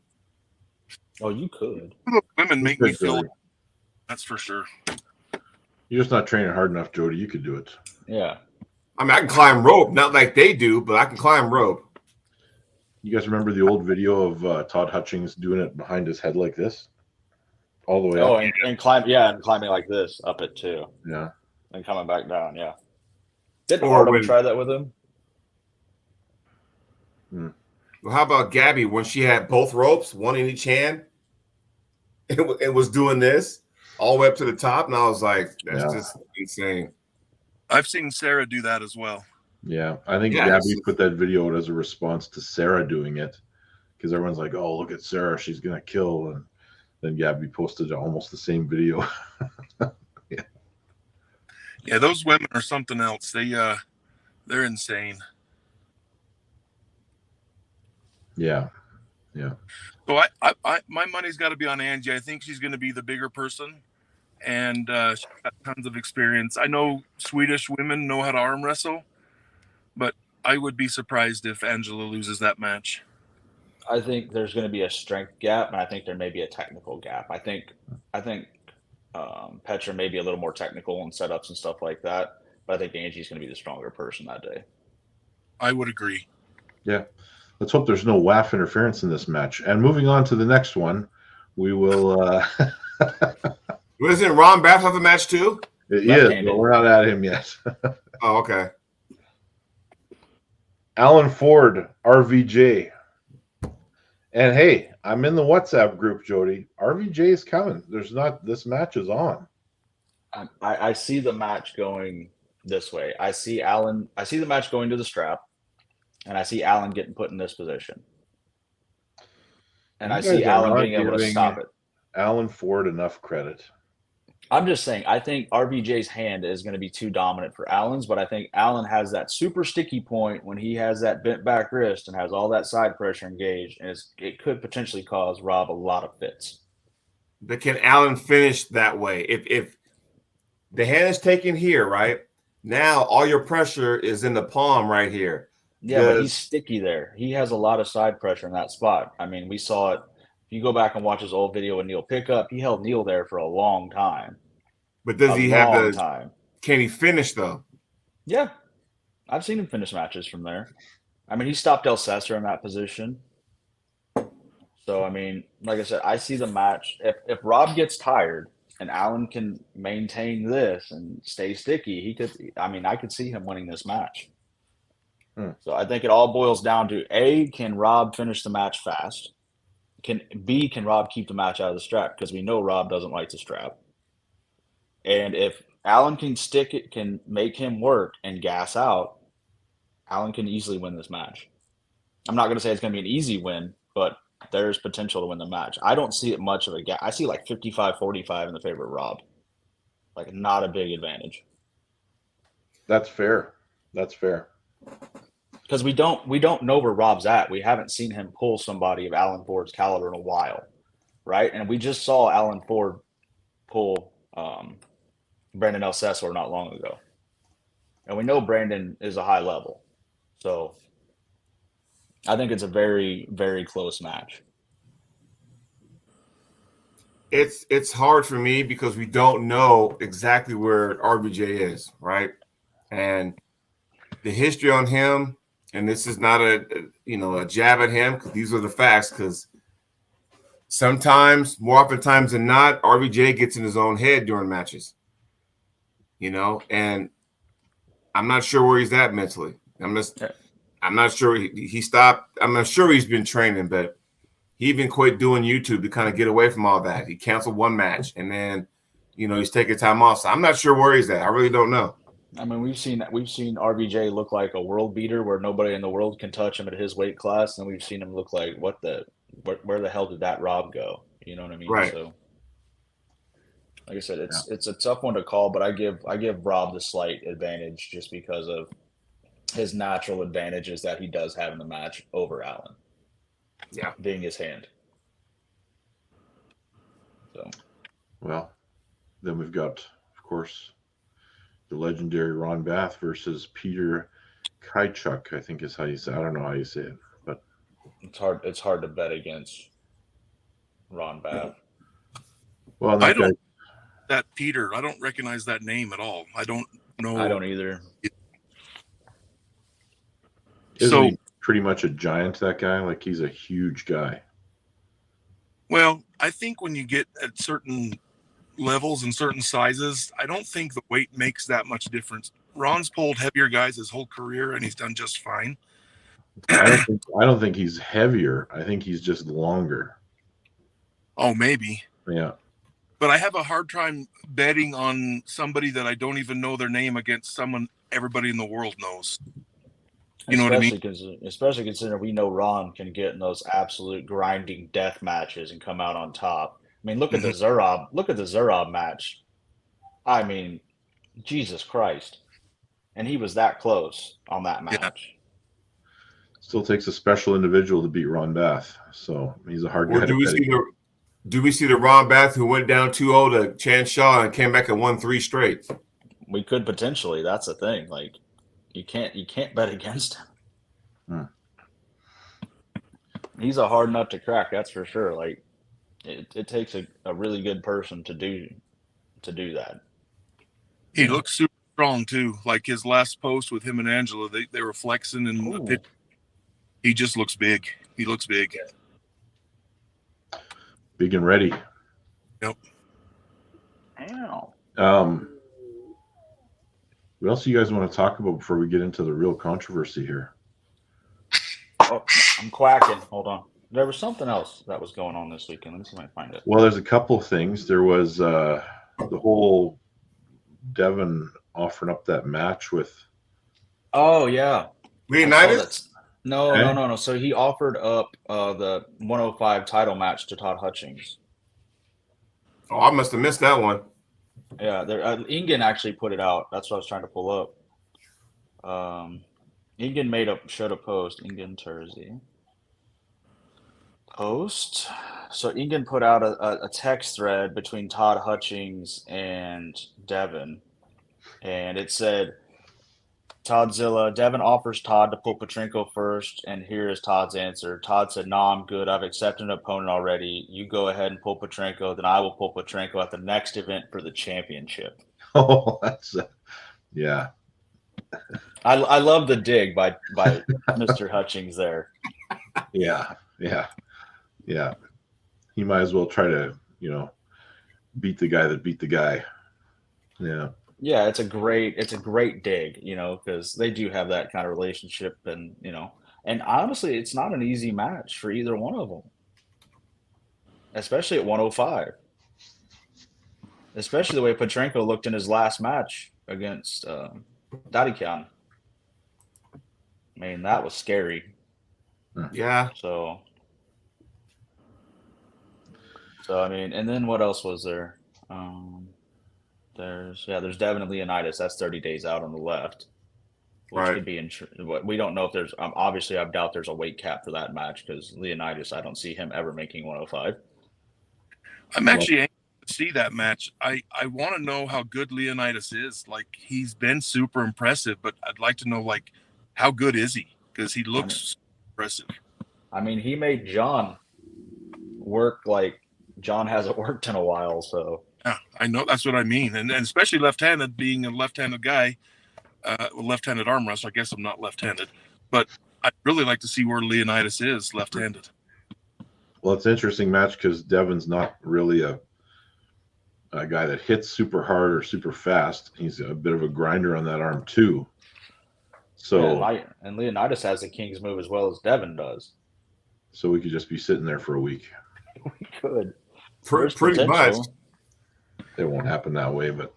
Oh, you could. Women make me feel. That's for sure. You're just not training hard enough, Jody. You could do it. Yeah. I mean, I can climb rope, not like they do, but I can climb rope. You guys remember the old video of Todd Hutchings doing it behind his head like this? All the way up? Oh, and climbing like this up it too. Yeah. And coming back down, yeah. Didn't Artem try that with him? Well, how about Gabby when she had both ropes, one in each hand? It was doing this all the way up to the top, and I was like, that's just insane. I've seen Sarah do that as well. Yeah, I think Gabby put that video out as a response to Sarah doing it because everyone's like, oh, look at Sarah, she's going to kill. And then Gabby posted almost the same video. Yeah, those women are something else. They're insane. Yeah. So I my money's got to be on Angie. I think she's going to be the bigger person, and she's got tons of experience. I know Swedish women know how to arm wrestle, but I would be surprised if Angela loses that match. I think there's going to be a strength gap, and I think there may be a technical gap. I think Petra may be a little more technical in setups and stuff like that, but I think Angie's going to be the stronger person that day. I would agree. Yeah. Let's hope there's no WAF interference in this match. And moving on to the next one, we will. Wasn't Ron Bass have a match too? Yeah, but we're not at him yet. Oh, okay. Alan Ford, RVJ. And hey, I'm in the WhatsApp group, Jody. RVJ is coming. This match is on. I see the match going this way. I see the match going to the strap. And I see Alan getting put in this position. And I see Alan being able to stop it. Alan Ford enough credit. I'm just saying, I think RVJ's hand is going to be too dominant for Alan's, but I think Alan has that super sticky point when he has that bent back wrist and has all that side pressure engaged, and it could potentially cause Rob a lot of fits. But can Alan finish that way? If the hand is taken here, right? Now all your pressure is in the palm right here. Yeah, but he's sticky there. He has a lot of side pressure in that spot. I mean, we saw it. If you go back and watch his old video with Neil Pickup, he held Neil there for a long time. But does he have the time? Can he finish though? Yeah. I've seen him finish matches from there. I mean, he stopped El Cesar in that position. So, I mean, like I said, I see the match. If Rob gets tired and Alan can maintain this and stay sticky, I could see him winning this match. So I think it all boils down to A, can Rob finish the match fast? Can Rob keep the match out of the strap? Because we know Rob doesn't like the strap. And if Alan can stick it, can make him work and gas out, Alan can easily win this match. I'm not going to say it's going to be an easy win, but there's potential to win the match. I don't see it much of a gap. I see like 55-45 in the favor of Rob. Like not a big advantage. That's fair. Because we don't know where Rob's at. We haven't seen him pull somebody of Alan Ford's caliber in a while, right? And we just saw Alan Ford pull Brandon El Cesar not long ago. And we know Brandon is a high level. So I think it's a very, very close match. It's hard for me because we don't know exactly where RBJ is, right? And the history on him, and this is not a jab at him because these are the facts. Because sometimes, more oftentimes than not, RBJ gets in his own head during matches. And I'm not sure where he's at mentally. I'm not sure he stopped. I'm not sure he's been training, but He even quit doing YouTube to kind of get away from all that. He canceled one match, and then, he's taking time off. So I'm not sure where he's at. I really don't know. I mean, we've seen RBJ look like a world beater where nobody in the world can touch him at his weight class, and we've seen him look like where the hell did that Rob go? You know what I mean? Right. So, like I said, it's a tough one to call, but I give Rob the slight advantage just because of his natural advantages that he does have in the match over Allen. Yeah, being his hand. So, well, then we've got, of course, the legendary Ron Bath versus Peter Kajchuk, I think is how you say it. I don't know how you say it, but it's hard to bet against Ron Bath. Well, that Peter, I don't recognize that name at all. I don't know. I don't either. Isn't he pretty much a giant, that guy? Like, he's a huge guy. Well, I think when you get at certain levels and certain sizes, I don't think the weight makes that much difference. Ron's pulled heavier guys his whole career, and he's done just fine. I don't think he's heavier. I think he's just longer. Oh, maybe. Yeah. But I have a hard time betting on somebody that I don't even know their name against someone everybody in the world knows. You know what I mean? Especially considering we know Ron can get in those absolute grinding death matches and come out on top. I mean, look at the Zurab match. I mean, Jesus Christ. And he was that close on that match. Yeah. Still takes a special individual to beat Ron Bath. So he's a hard guy to bet. Do we see the Ron Bath who went down 2-0 to Chan Shaw and came back and won 3 straight? We could potentially. That's the thing. Like, you can't bet against him. He's a hard nut to crack, that's for sure. Like, it takes a really good person to do that. He looks super strong too. Like his last post with him and Angela, they were flexing and he just looks big. He looks big. Big and ready. Yep. Ow. What else do you guys want to talk about before we get into the real controversy here? Oh, I'm quacking. Hold on. There was something else that was going on this weekend. Let me see if I can find it. Well, there's a couple of things. There was the whole Devin offering up that match with. Oh, yeah. Leonidas? No. So he offered up the 105 title match to Todd Hutchings. Oh, I must have missed that one. Yeah, Ingen actually put it out. That's what I was trying to pull up. Ingen showed a post. Ingen Terzi. Post. So Ingen put out a text thread between Todd Hutchings and Devin. And it said, Todzilla, Devin offers Todd to pull Petrenko first, and here is Todd's answer. Todd said, "No, I'm good. I've accepted an opponent already. You go ahead and pull Petrenko, then I will pull Petrenko at the next event for the championship." Oh, that's yeah. I love the dig by Mr. Hutchings there. Yeah. He might as well try to, beat the guy that beat the guy. Yeah. Yeah, it's a great dig, because they do have that kind of relationship, and and honestly, it's not an easy match for either one of them, especially at 105. Especially the way Petrenko looked in his last match against Dadikian. I mean, that was scary. Yeah. So I mean, and then what else was there? There's Devin and Leonidas. That's 30 days out on the left, which could be we don't know if there's. Obviously, I doubt there's a weight cap for that match because Leonidas, I don't see him ever making 105. I'm actually anxious to see that match. I want to know how good Leonidas is. Like, he's been super impressive, but I'd like to know, like, how good is he? Because he looks impressive. I mean, he made John work like John hasn't worked in a while, so. Yeah, I know, that's what I mean, and especially left-handed, being a left-handed guy, left-handed arm wrestler. I guess I'm not left-handed, but I'd really like to see where Leonidas is left-handed. Well, it's an interesting match because Devin's not really a guy that hits super hard or super fast. He's a bit of a grinder on that arm too. So and Leonidas has the King's move as well as Devin does. so we could just be sitting there for a week. We could. Pretty much. It won't happen that way, but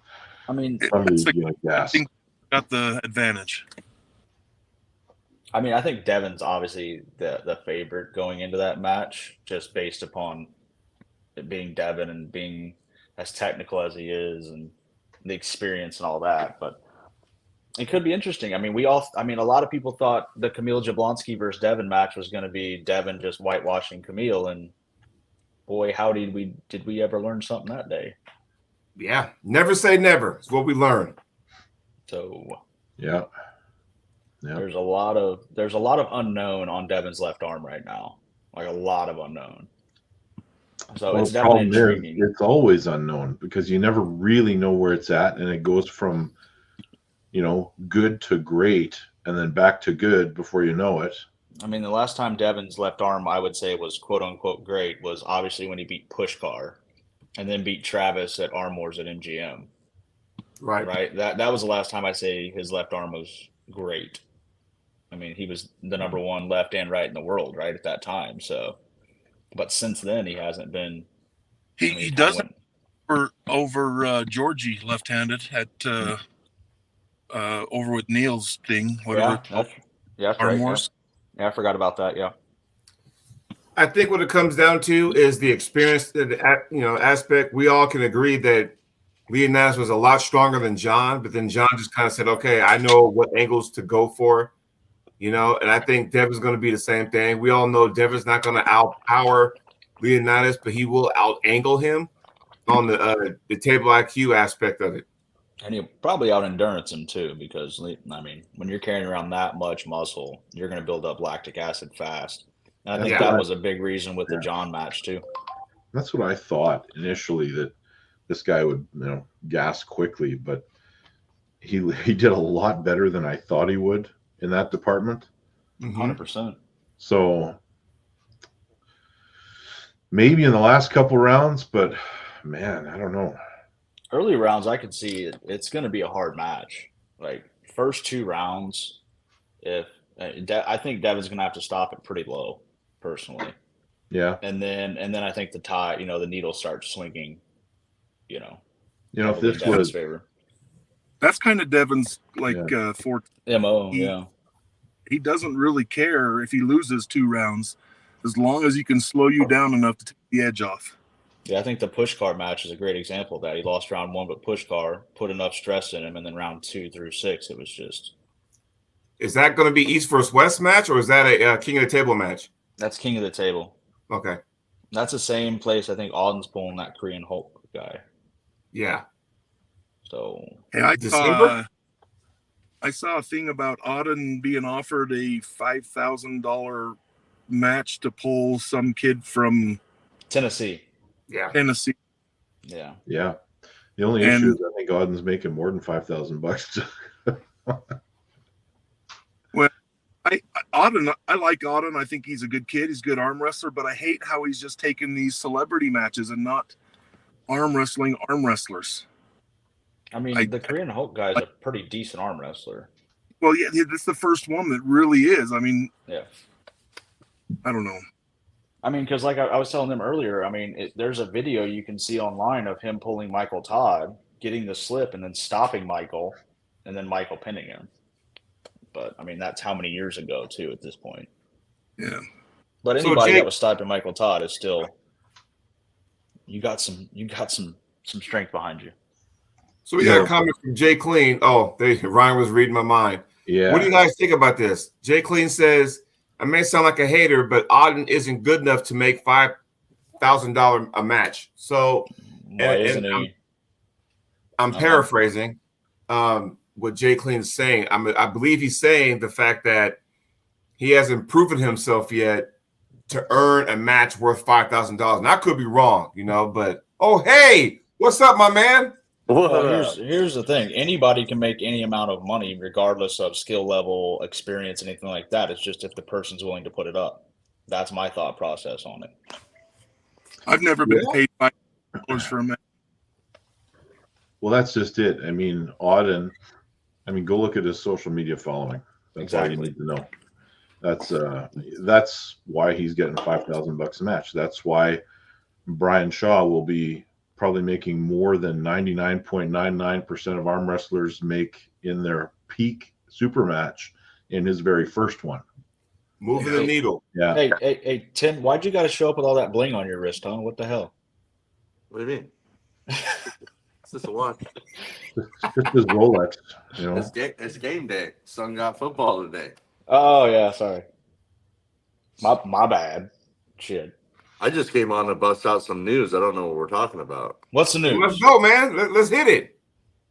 I mean, somebody's going to gas. I think got the advantage. I mean, I think Devin's obviously the favorite going into that match, just based upon it being Devin and being as technical as he is and the experience and all that. But it could be interesting. I mean, a lot of people thought the Kamil Jablonski versus Devin match was going to be Devin just whitewashing Kamil, and boy, how did we ever learn something that day? Yeah, never say never. It's what we learn. So yeah. There's a lot of unknown on Devin's left arm right now, like a lot of unknown. So it's definitely intriguing. It's always unknown because you never really know where it's at, and it goes from, good to great, and then back to good before you know it. I mean, the last time Devin's left arm, I would say, was quote unquote great was obviously when he beat Pushkar, and then beat Travis at Arm Wars at MGM. Right. That was the last time I say his left arm was great. I mean, he was the number one left and right in the world, right, at that time. So, but since then, he hasn't been. He doesn't over Georgie left-handed at over with Neil's thing. Whatever. Yeah, that's right. Yeah, I forgot about that. Yeah. I think what it comes down to is the experience, aspect. We all can agree that Leonidas was a lot stronger than John, but then John just kind of said, "Okay, I know what angles to go for." And I think Devin's going to be the same thing. We all know Devin's not going to outpower Leonidas, but he will out-angle him on the table IQ aspect of it. And he'll probably out-endurance him too, because, I mean, when you're carrying around that much muscle, you're going to build up lactic acid fast. And I think that was a big reason with the John match too. That's what I thought initially, that this guy would, gas quickly, but he did a lot better than I thought he would in that department. 100%. So maybe in the last couple rounds, but man, I don't know. Early rounds, I could see it's going to be a hard match. Like first 2 rounds, I think Devin's going to have to stop it pretty low, personally. Yeah. And then I think the tie, the needle starts swinging. If this was favor. That's kind of Devin's for MO. Yeah. He doesn't really care if he loses 2 rounds, as long as he can slow you down enough to take the edge off. Yeah, I think the Pushkar match is a great example of that. He lost round 1, but Pushkar put enough stress in him, and then round 2 through 6, it was just. Is that going to be East versus West match, or is that a King of the Table match? That's King of the Table. Okay. That's the same place I think Auden's pulling that Korean Hulk guy. Yeah. So. Hey, I saw a thing about Auden being offered a $5,000 match to pull some kid from Tennessee. Yeah. Tennessee. Yeah. Yeah. The only issue is I think Auden's making more than $5,000. Well, I like Auden. I think he's a good kid. He's a good arm wrestler, but I hate how he's just taking these celebrity matches and not arm wrestlers. I mean, the Korean Hulk guy's a pretty decent arm wrestler. Well, yeah, that's the first one that really is. I mean, yeah. I don't know. I mean, because like I was telling them earlier, I mean, there's a video you can see online of him pulling Michael Todd, getting the slip, and then stopping Michael, and then Michael pinning him. But I mean, that's how many years ago too at this point. Yeah. But anybody that was stopping Michael Todd is still. You got some strength behind you. So we got a comment from Jay Clean. Oh, Ryan was reading my mind. Yeah. What do you guys think about this? Jay Clean says, I may sound like a hater, but Auden isn't good enough to make $5,000 a match. So I'm paraphrasing what Jay Clean's saying. I believe he's saying the fact that he hasn't proven himself yet to earn a match worth $5,000. And I could be wrong, but hey, what's up, my man? Well, here's the thing. Anybody can make any amount of money regardless of skill level, experience, anything like that. It's just if the person's willing to put it up. That's my thought process on it. I've never been paid $5 for a match. Well, that's just it. I mean, Auden, go look at his social media following. That's all you need to know. That's why he's getting $5,000 a match. That's why Brian Shaw will be probably making more than 99.99% of arm wrestlers make in their peak super match in his very first one. Moving the needle. Yeah. Hey, Tim, why'd you got to show up with all that bling on your wrist, huh? What the hell? What do you mean? It's just a watch. It's just his Rolex, you know. It's game day. Son got football today. Oh yeah, sorry. My bad. Shit. I just came on to bust out some news. I don't know what we're talking about. What's the news? Let's go, man. Let's hit it.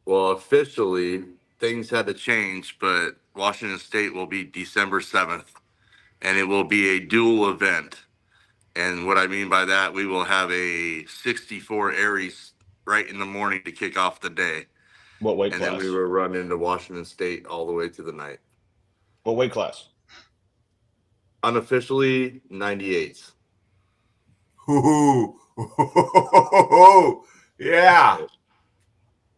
Well, officially, things had to change, but Washington State will be December 7th, and it will be a dual event. And what I mean by that, we will have a 64 Aries right in the morning to kick off the day. What weight and class? And then we will run into Washington State all the way to the night. What weight class? Unofficially, 98s. Ooh. Yeah.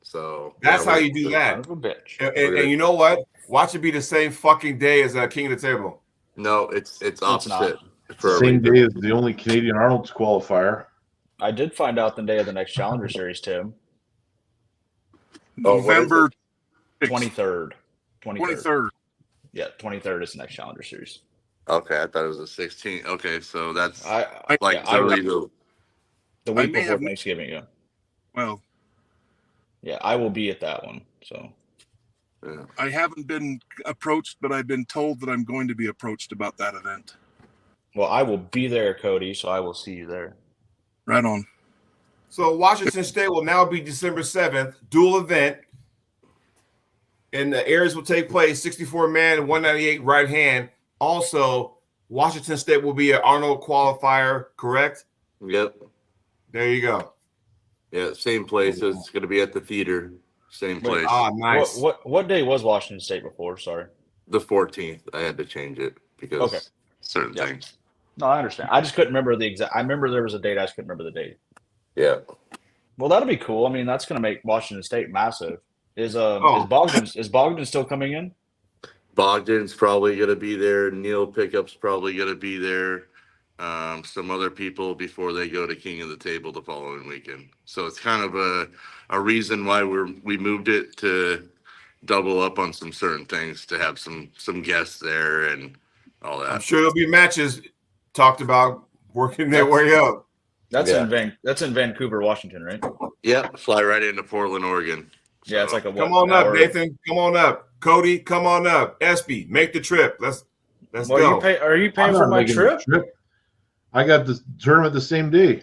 So that's how you do that. Son of a bitch. And you know what? Watch it be the same fucking day as King of the Table. No, it's opposite. Same day as the only Canadian Arnold's qualifier. I did find out the day of the next Challenger Series, Tim. November 23rd. 23rd. Yeah, 23rd is the next Challenger Series. Okay, I thought it was the 16th. Okay, so that's the week before Thanksgiving. Yeah. Well. Yeah, I will be at that one. So. Yeah. I haven't been approached, but I've been told that I'm going to be approached about that event. Well, I will be there, Cody, so I will see you there. Right on. So Washington State will now be December 7th, dual event. And the Aries will take place, 64-man, 198 right hand. Also, Washington State will be an Arnold qualifier, correct? Yep. There you go. Yeah, same place. It's going to be at the theater. Same place. Ah, nice. What day was Washington State before? Sorry. The 14th. I had to change it because certain things. No, I understand. I just couldn't remember the exact. I remember there was a date. I just couldn't remember the date. Yeah. Well, that'll be cool. I mean, that's going to make Washington State massive. Is Bogdan still coming in? Bogdan's probably going to be there. Neil Pickup's probably going to be there. Some other people before they go to King of the Table the following weekend. So it's kind of a reason why we moved it to double up on some certain things, to have some guests there and all that. I'm sure there'll be matches talked about working their way up. That's in Vancouver, Washington, right? Yep, fly right into Portland, Oregon. So, yeah, it's like come on up, Nathan. Come on up, Cody. Come on up, Espy. Make the trip. Let's go. Are you paying for my trip? I got the tournament the same day.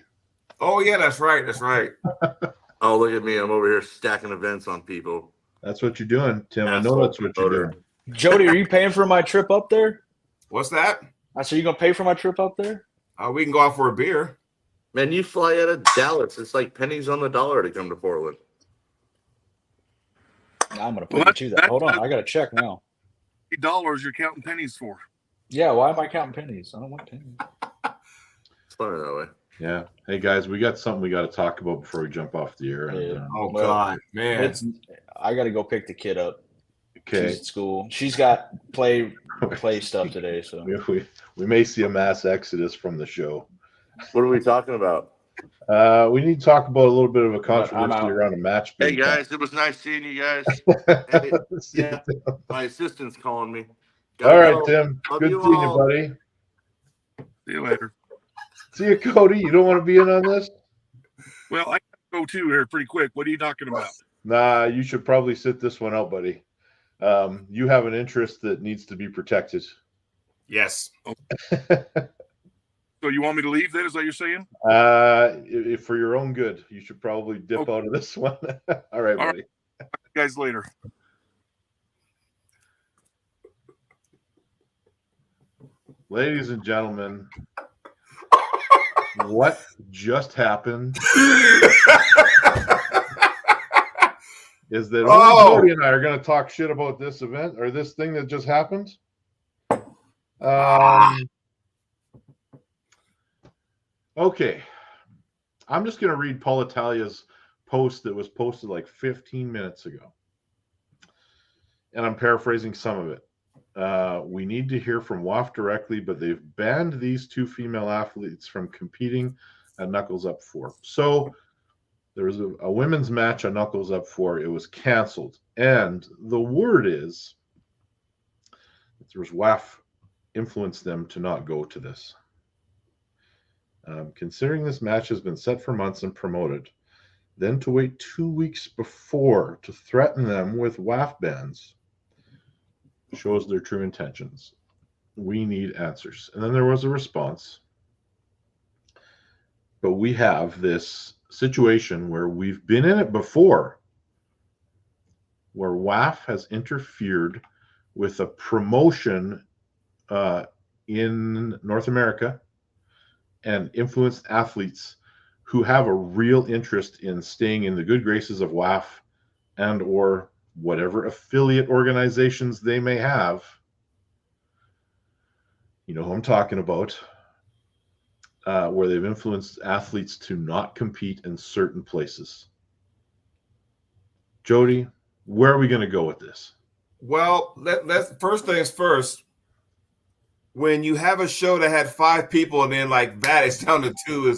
Oh yeah, that's right. That's right. Oh, look at me! I'm over here stacking events on people. That's what you're doing, Tim. I know that's what you're doing. Jody, are you paying for my trip up there? What's that? I said, you gonna pay for my trip up there? We can go out for a beer. Man, you fly out of Dallas. It's like pennies on the dollar to come to Portland. I'm gonna put you that. Hold on, I gotta check now. $8 you're counting pennies for. Yeah, why am I counting pennies? I don't want pennies. It's funny that way. Yeah. Hey guys, we got something we got to talk about before we jump off the air. And, God, man! I got to go pick the kid up. Okay. She's at school. She's got play stuff today, so we may see a mass exodus from the show. What are we talking about? We need to talk about a little bit of a controversy around a match. Hey guys, it was nice seeing you guys. Hey, yeah, my assistant's calling me. All right, Tim. Good seeing you, buddy. See you later. See you, Cody. You don't want to be in on this? Well, I go too here pretty quick. What are you talking about? Nah, you should probably sit this one out, buddy. You have an interest that needs to be protected. Yes. So you want me to leave then? Is that what you're saying? If for your own good, you should probably dip out of this one. All right, buddy. Talk to you guys later. Ladies and gentlemen, what just happened is that only Cody and I are going to talk shit about this event or this thing that just happened. Okay. I'm just going to read Paul Italia's post that was posted like 15 minutes ago. And I'm paraphrasing some of it. We need to hear from WAF directly, but they've banned these 2 female athletes from competing at Knuckles Up 4. So there was a women's match on Knuckles Up 4. It was canceled. And the word is that there was WAF influenced them to not go to this. Considering this match has been set for months and promoted, then to wait 2 weeks before to threaten them with WAF bans shows their true intentions. We need answers. And then there was a response. But we have this situation where we've been in it before, where WAF has interfered with a promotion in North America and influenced athletes who have a real interest in staying in the good graces of WAF and or whatever affiliate organizations they may have. You know who I'm talking about, where they've influenced athletes to not compete in certain places. Jody, where are we going to go with this? Well, let's first things first. When you have a show that had 5 people and then like that it's down to 2,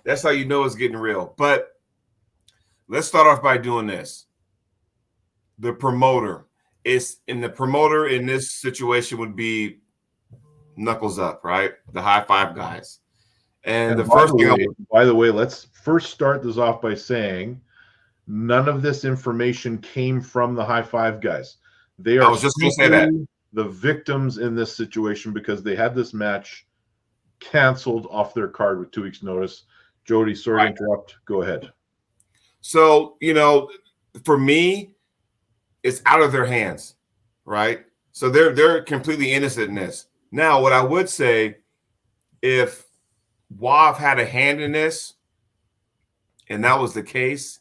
that's how you know it's getting real. But let's start off by doing this. The promoter in this situation would be Knuckles Up, right? The High Five guys. And the first thing, by the way, let's first start this off by saying none of this information came from the High Five guys. They are I was just going to say that. The victims in this situation because they had this match canceled off their card with 2 weeks' notice. Jody, sorry to interrupt. Go ahead. So, for me, it's out of their hands, right? So they're completely innocent in this. Now, what I would say, if WAV had a hand in this, and that was the case,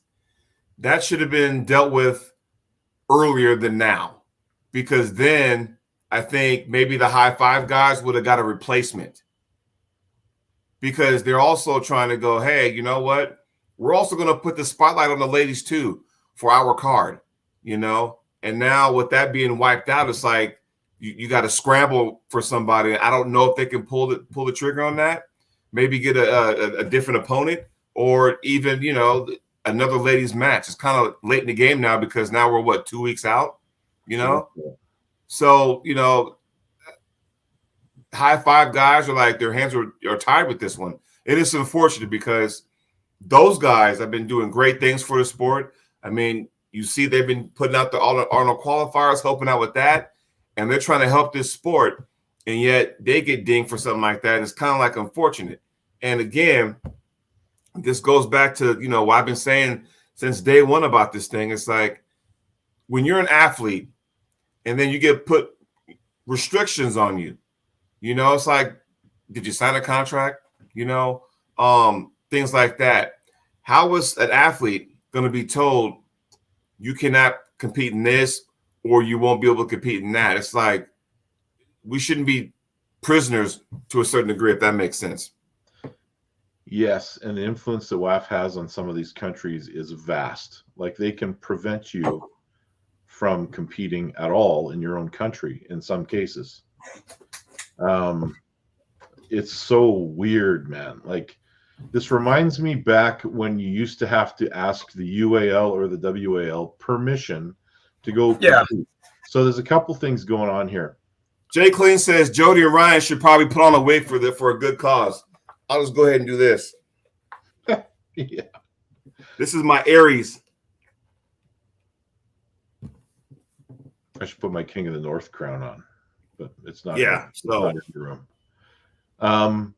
that should have been dealt with earlier than now, because then I think maybe the High Five guys would have got a replacement, because they're also trying to go, hey, you know what? We're also going to put the spotlight on the ladies too for our card, And now with that being wiped out, it's like you got to scramble for somebody. I don't know if they can pull the trigger on that. Maybe get a different opponent, or even another ladies match. It's kind of late in the game now because now we're 2 weeks out, So High Five guys are like their hands are tied with this one. It is unfortunate because those guys have been doing great things for the sport. I mean, you see they've been putting out the Arnold qualifiers, helping out with that, and they're trying to help this sport, and yet they get dinged for something like that. And it's kind of like unfortunate. And again, this goes back to what I've been saying since day one about this thing. It's like when you're an athlete and then you get put restrictions on you, it's like, did you sign a contract? Things like that. How was an athlete going to be told you cannot compete in this or you won't be able to compete in that? It's like we shouldn't be prisoners to a certain degree, if that makes sense. Yes, and the influence that WAF has on some of these countries is vast. Like they can prevent you from competing at all in your own country in some cases. It's so weird, man. Like this reminds me back when you used to have to ask the UAL or the WAL permission to go compete. So there's a couple things going on here. Jay Clean says Jody and Ryan should probably put on a wig for a good cause. I'll just go ahead and do this. Yeah. This is my Aries. I should put my King of the North crown on, but it's not. It's not in your room.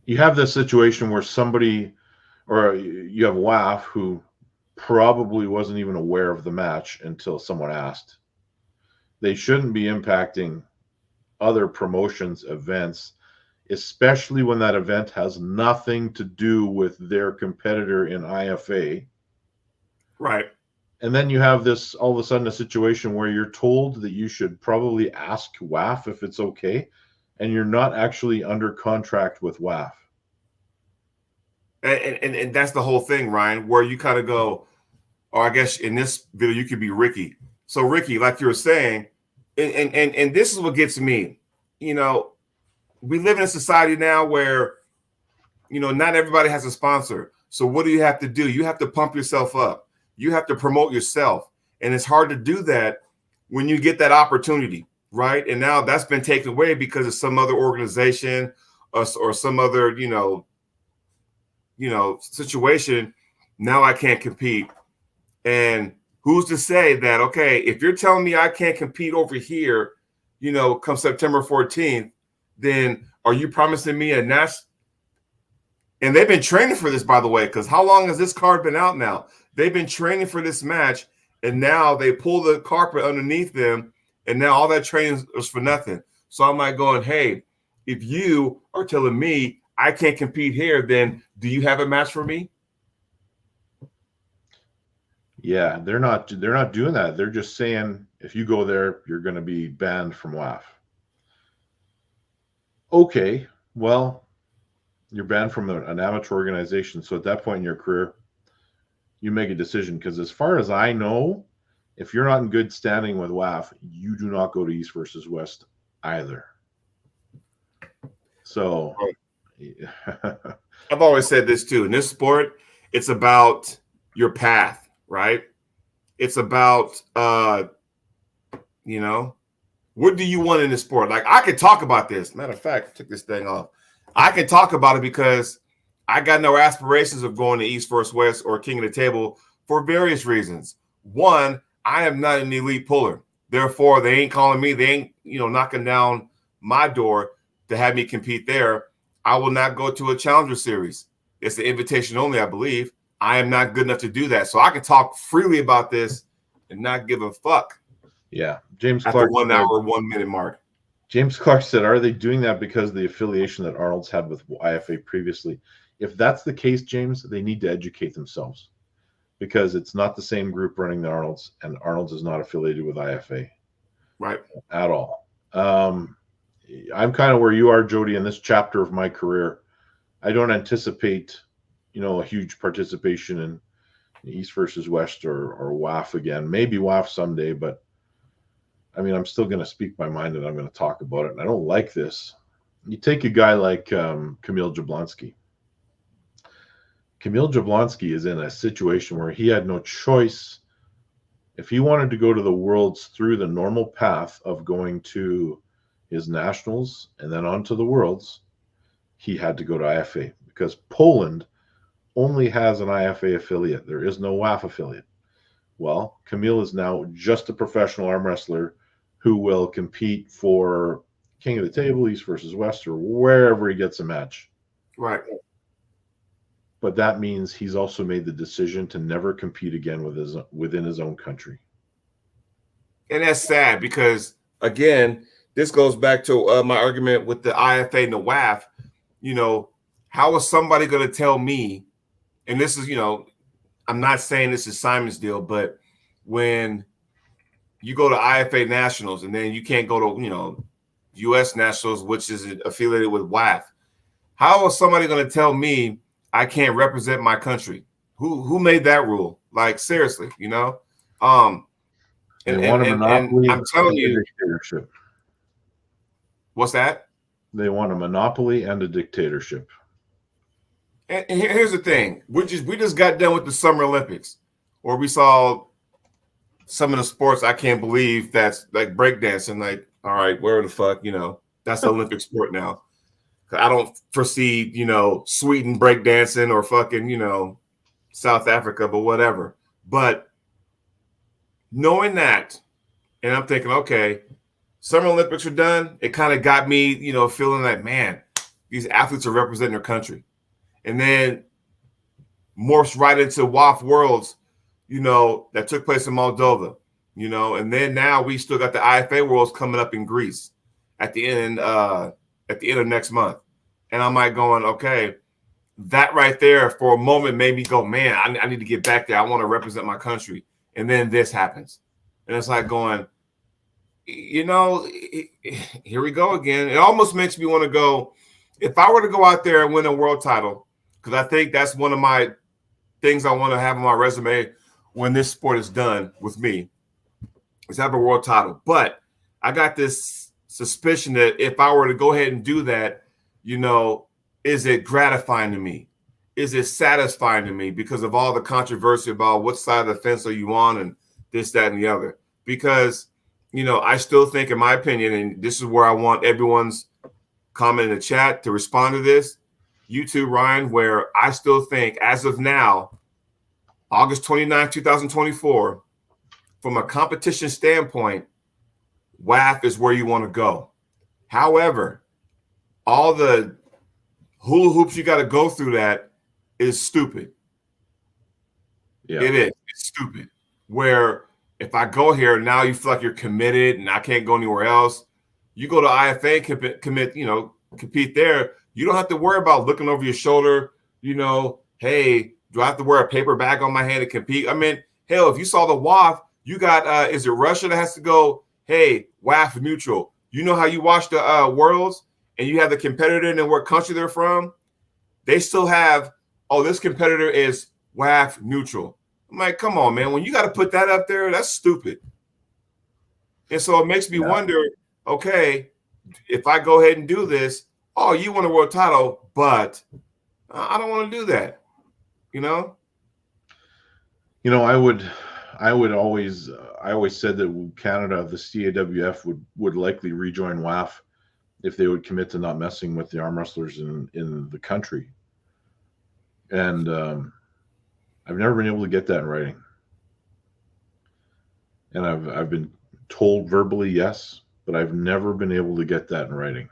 You have this situation where somebody, or you have WAF who probably wasn't even aware of the match until someone asked. They shouldn't be impacting other promotions, events, especially when that event has nothing to do with their competitor in IFA. Right. And then you have this all of a sudden a situation where you're told that you should probably ask WAF if it's okay, and you're not actually under contract with WAF. And that's the whole thing, Ryan, where you kind of go, or I guess in this video you could be Ricky. So Ricky, like you were saying, and this is what gets me. You know, we live in a society now where, you know, not everybody has a sponsor. So what do you have to do? You have to pump yourself up. You have to promote yourself. And it's hard to do that when you get that opportunity, right? And now that's been taken away because of some other organization or some other, you know, situation. Now I can't compete. And who's to say that, okay, if you're telling me I can't compete over here, you know, come September 14th, then are you promising me a national? And they've been training for this, by the way, because how long has this card been out now? They've been training for this match, and now they pull the carpet underneath them, and now all that training is for nothing. So I'm like going, hey, if you are telling me I can't compete here, then do you have a match for me? Yeah, they're not doing that. They're just saying if you go there, you're going to be banned from WAF. Okay, well, you're banned from an amateur organization. So at that point in your career, you make a decision. Because as far as I know, if you're not in good standing with WAF, you do not go to East versus West either. So I've always said this too. In this sport, it's about your path, right? It's about, you know, what do you want in this sport? Like, I could talk about this. Matter of fact, I took this thing off. I can talk about it because I got no aspirations of going to East versus West or King of the Table for various reasons. One, I am not an elite puller. Therefore, they ain't calling me. They ain't, you know, knocking down my door to have me compete there. I will not go to a Challenger Series. It's the invitation only, I believe. I am not good enough to do that. So I can talk freely about this and not give a fuck. Yeah. James at Clark, the 1 hour, 1 minute mark. James Clark said, are they doing that because of the affiliation that Arnold's had with IFA previously? If that's the case, James, they need to educate themselves because it's not the same group running the Arnold's, and Arnold's is not affiliated with IFA. Right. At all. I'm kind of where you are, Jody, in this chapter of my career. I don't anticipate, you know, a huge participation in East versus West or WAF again. Maybe WAF someday, but I mean, I'm still going to speak my mind and I'm going to talk about it. And I don't like this. You take a guy like Kamil Jablonski. Kamil Jablonski is in a situation where he had no choice. If he wanted to go to the Worlds through the normal path of going to his nationals and then on to the Worlds, he had to go to IFA because Poland only has an IFA affiliate. There is no WAF affiliate. Well, Kamil is now just a professional arm wrestler who will compete for King of the Table, East versus West, or wherever he gets a match. Right. But that means he's also made the decision to never compete again within his own country. And that's sad because, again, this goes back to my argument with the IFA and the WAF. You know, how is somebody going to tell me, and this is, you know, I'm not saying this is Simon's deal, but when you go to IFA Nationals and then you can't go to, you know, U.S. Nationals, which is affiliated with WAF, how is somebody going to tell me I can't represent my country? Who made that rule? Like, seriously, you know? They want a monopoly. I'm telling you, dictatorship. What's that? They want a monopoly and a dictatorship. And here's the thing: we just got done with the Summer Olympics, where we saw some of the sports I can't believe that's like breakdancing. Like, all right, where the fuck, you know, that's the Olympic sport now. I don't foresee, you know, Sweden breakdancing or fucking, you know, South Africa, but whatever. But knowing that, and I'm thinking, okay, Summer Olympics are done. It kind of got me, you know, feeling like, man, these athletes are representing their country. And then morphs right into WAF Worlds, you know, that took place in Moldova, you know, and then now we still got the IFA Worlds coming up in Greece at the end of next month. And I'm like going, okay, that right there for a moment made me go, man, I need to get back there. I want to represent my country. And then this happens. And it's like going, you know, here we go again. It almost makes me want to go, if I were to go out there and win a world title, because I think that's one of my things I want to have on my resume when this sport is done with me, is have a world title. But I got this suspicion that if I were to go ahead and do that, is it gratifying to me? Is it satisfying to me because of all the controversy about what side of the fence are you on and this, that, and the other? Because, I still think, in my opinion, and this is where I want everyone's comment in the chat to respond to this, you too, Ryan, where I still think, as of now, August 29, 2024, from a competition standpoint, WAF is where you want to go. However, all the hula hoops you got to go through that is stupid. Yeah. It is. It's stupid. Where if I go here, now you feel like you're committed and I can't go anywhere else. You go to IFA, compete there. You don't have to worry about looking over your shoulder, hey, do I have to wear a paper bag on my hand to compete? I mean, hell, if you saw the WAF, you got, is it Russia that has to go, hey, WAF neutral? You know how you watch the Worlds and you have the competitor and what country they're from? They still have, this competitor is WAF neutral. I'm like, come on, man. When you got to put that up there, that's stupid. And so it makes me wonder, okay, if I go ahead and do this, you won a world title, but I don't want to do that. I always said that Canada, the CAWF would likely rejoin WAF if they would commit to not messing with the arm wrestlers in the country. And I've never been able to get that in writing. And I've been told verbally yes, but I've never been able to get that in writing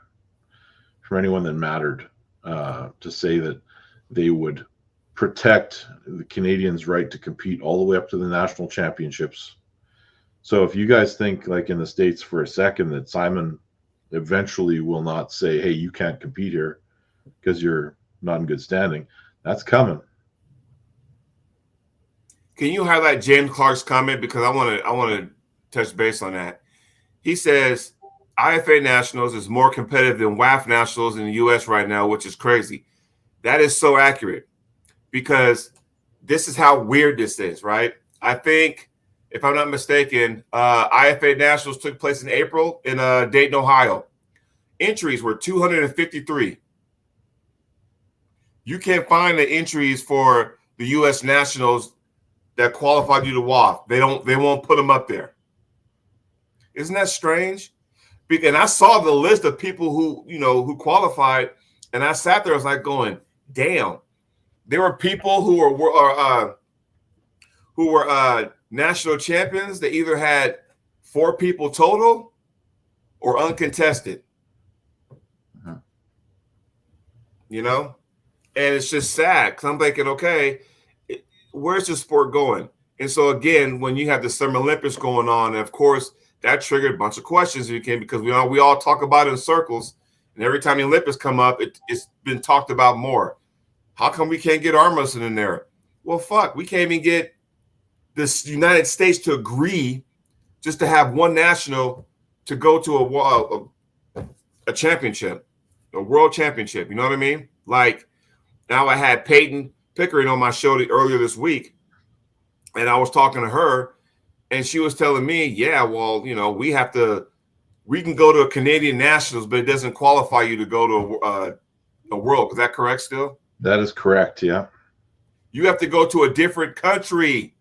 from anyone that mattered to say that they would protect the Canadians' right to compete all the way up to the national championships. So if you guys think, like in the States for a second, that Simon eventually will not say, hey, you can't compete here because you're not in good standing, that's coming. Can you highlight James Clark's comment? Because I want to touch base on that. He says IFA Nationals is more competitive than WAF Nationals in the U.S. right now, which is crazy. That is so accurate because this is how weird this is, right? I think, if I'm not mistaken, IFA Nationals took place in April in Dayton, Ohio. Entries were 253. You can't find the entries for the U.S. Nationals that qualified you to WAF. They won't put them up there. Isn't that strange? And I saw the list of people who qualified, and I sat there, I was like going, damn. There were people who were national champions that either had 4 people total or uncontested. Uh-huh. And it's just sad because I'm thinking, okay, where's the sport going? And so again, when you have the Summer Olympics going on, and of course, that triggered a bunch of questions because we all talk about it in circles, and every time the Olympics come up, it's been talked about more. How come we can't get arm wrestling in there? Well, fuck, we can't even get this United States to agree just to have one national to go to a championship, a world championship. You know what I mean? Like, now I had Peyton Pickering on my show earlier this week, and I was talking to her, and she was telling me, yeah, well, we can go to a Canadian Nationals, but it doesn't qualify you to go to a world. Is that correct still? That is correct, yeah. You have to go to a different country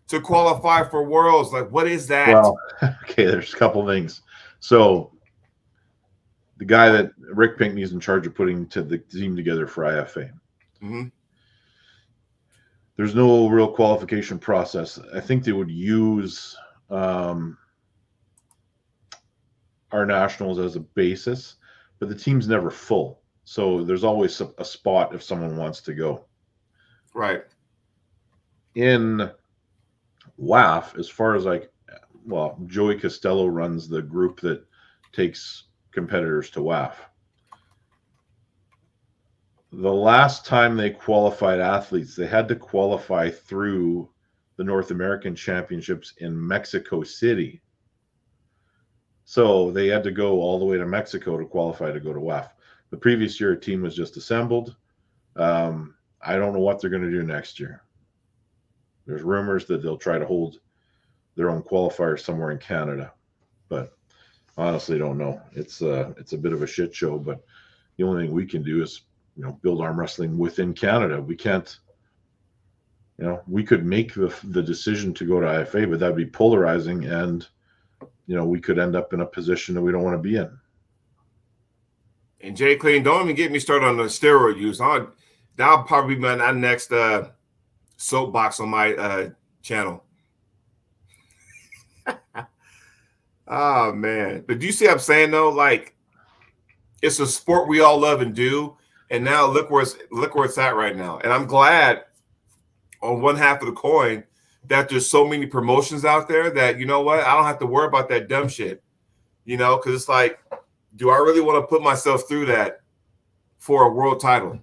to qualify for worlds. Like, what is that? Well, okay, there's a couple things. So the guy that Rick Pinkney is in charge of putting the team together for IFA. Mm-hmm. There's no real qualification process. I think they would use our nationals as a basis, but the team's never full. So there's always a spot if someone wants to go. Right. In WAF, as far as Joey Costello runs the group that takes competitors to WAF. The last time they qualified athletes, they had to qualify through the North American Championships in Mexico City. So they had to go all the way to Mexico to qualify to go to WAF. The previous year, a team was just assembled. I don't know what they're going to do next year. There's rumors that they'll try to hold their own qualifiers somewhere in Canada. But Honestly, don't know. It's a bit of a shit show, but the only thing we can do is, build arm wrestling within Canada. We can't, we could make the decision to go to IFA, but that'd be polarizing, and we could end up in a position that we don't want to be in. And Jay Clean, don't even get me started on the steroid use. That'll probably be my next soapbox on my channel. Oh man. But do you see what I'm saying though? Like, it's a sport we all love and do. And now look where it's at right now. And I'm glad on one half of the coin that there's so many promotions out there that, you know what, I don't have to worry about that dumb shit. Because it's like, do I really want to put myself through that for a world title?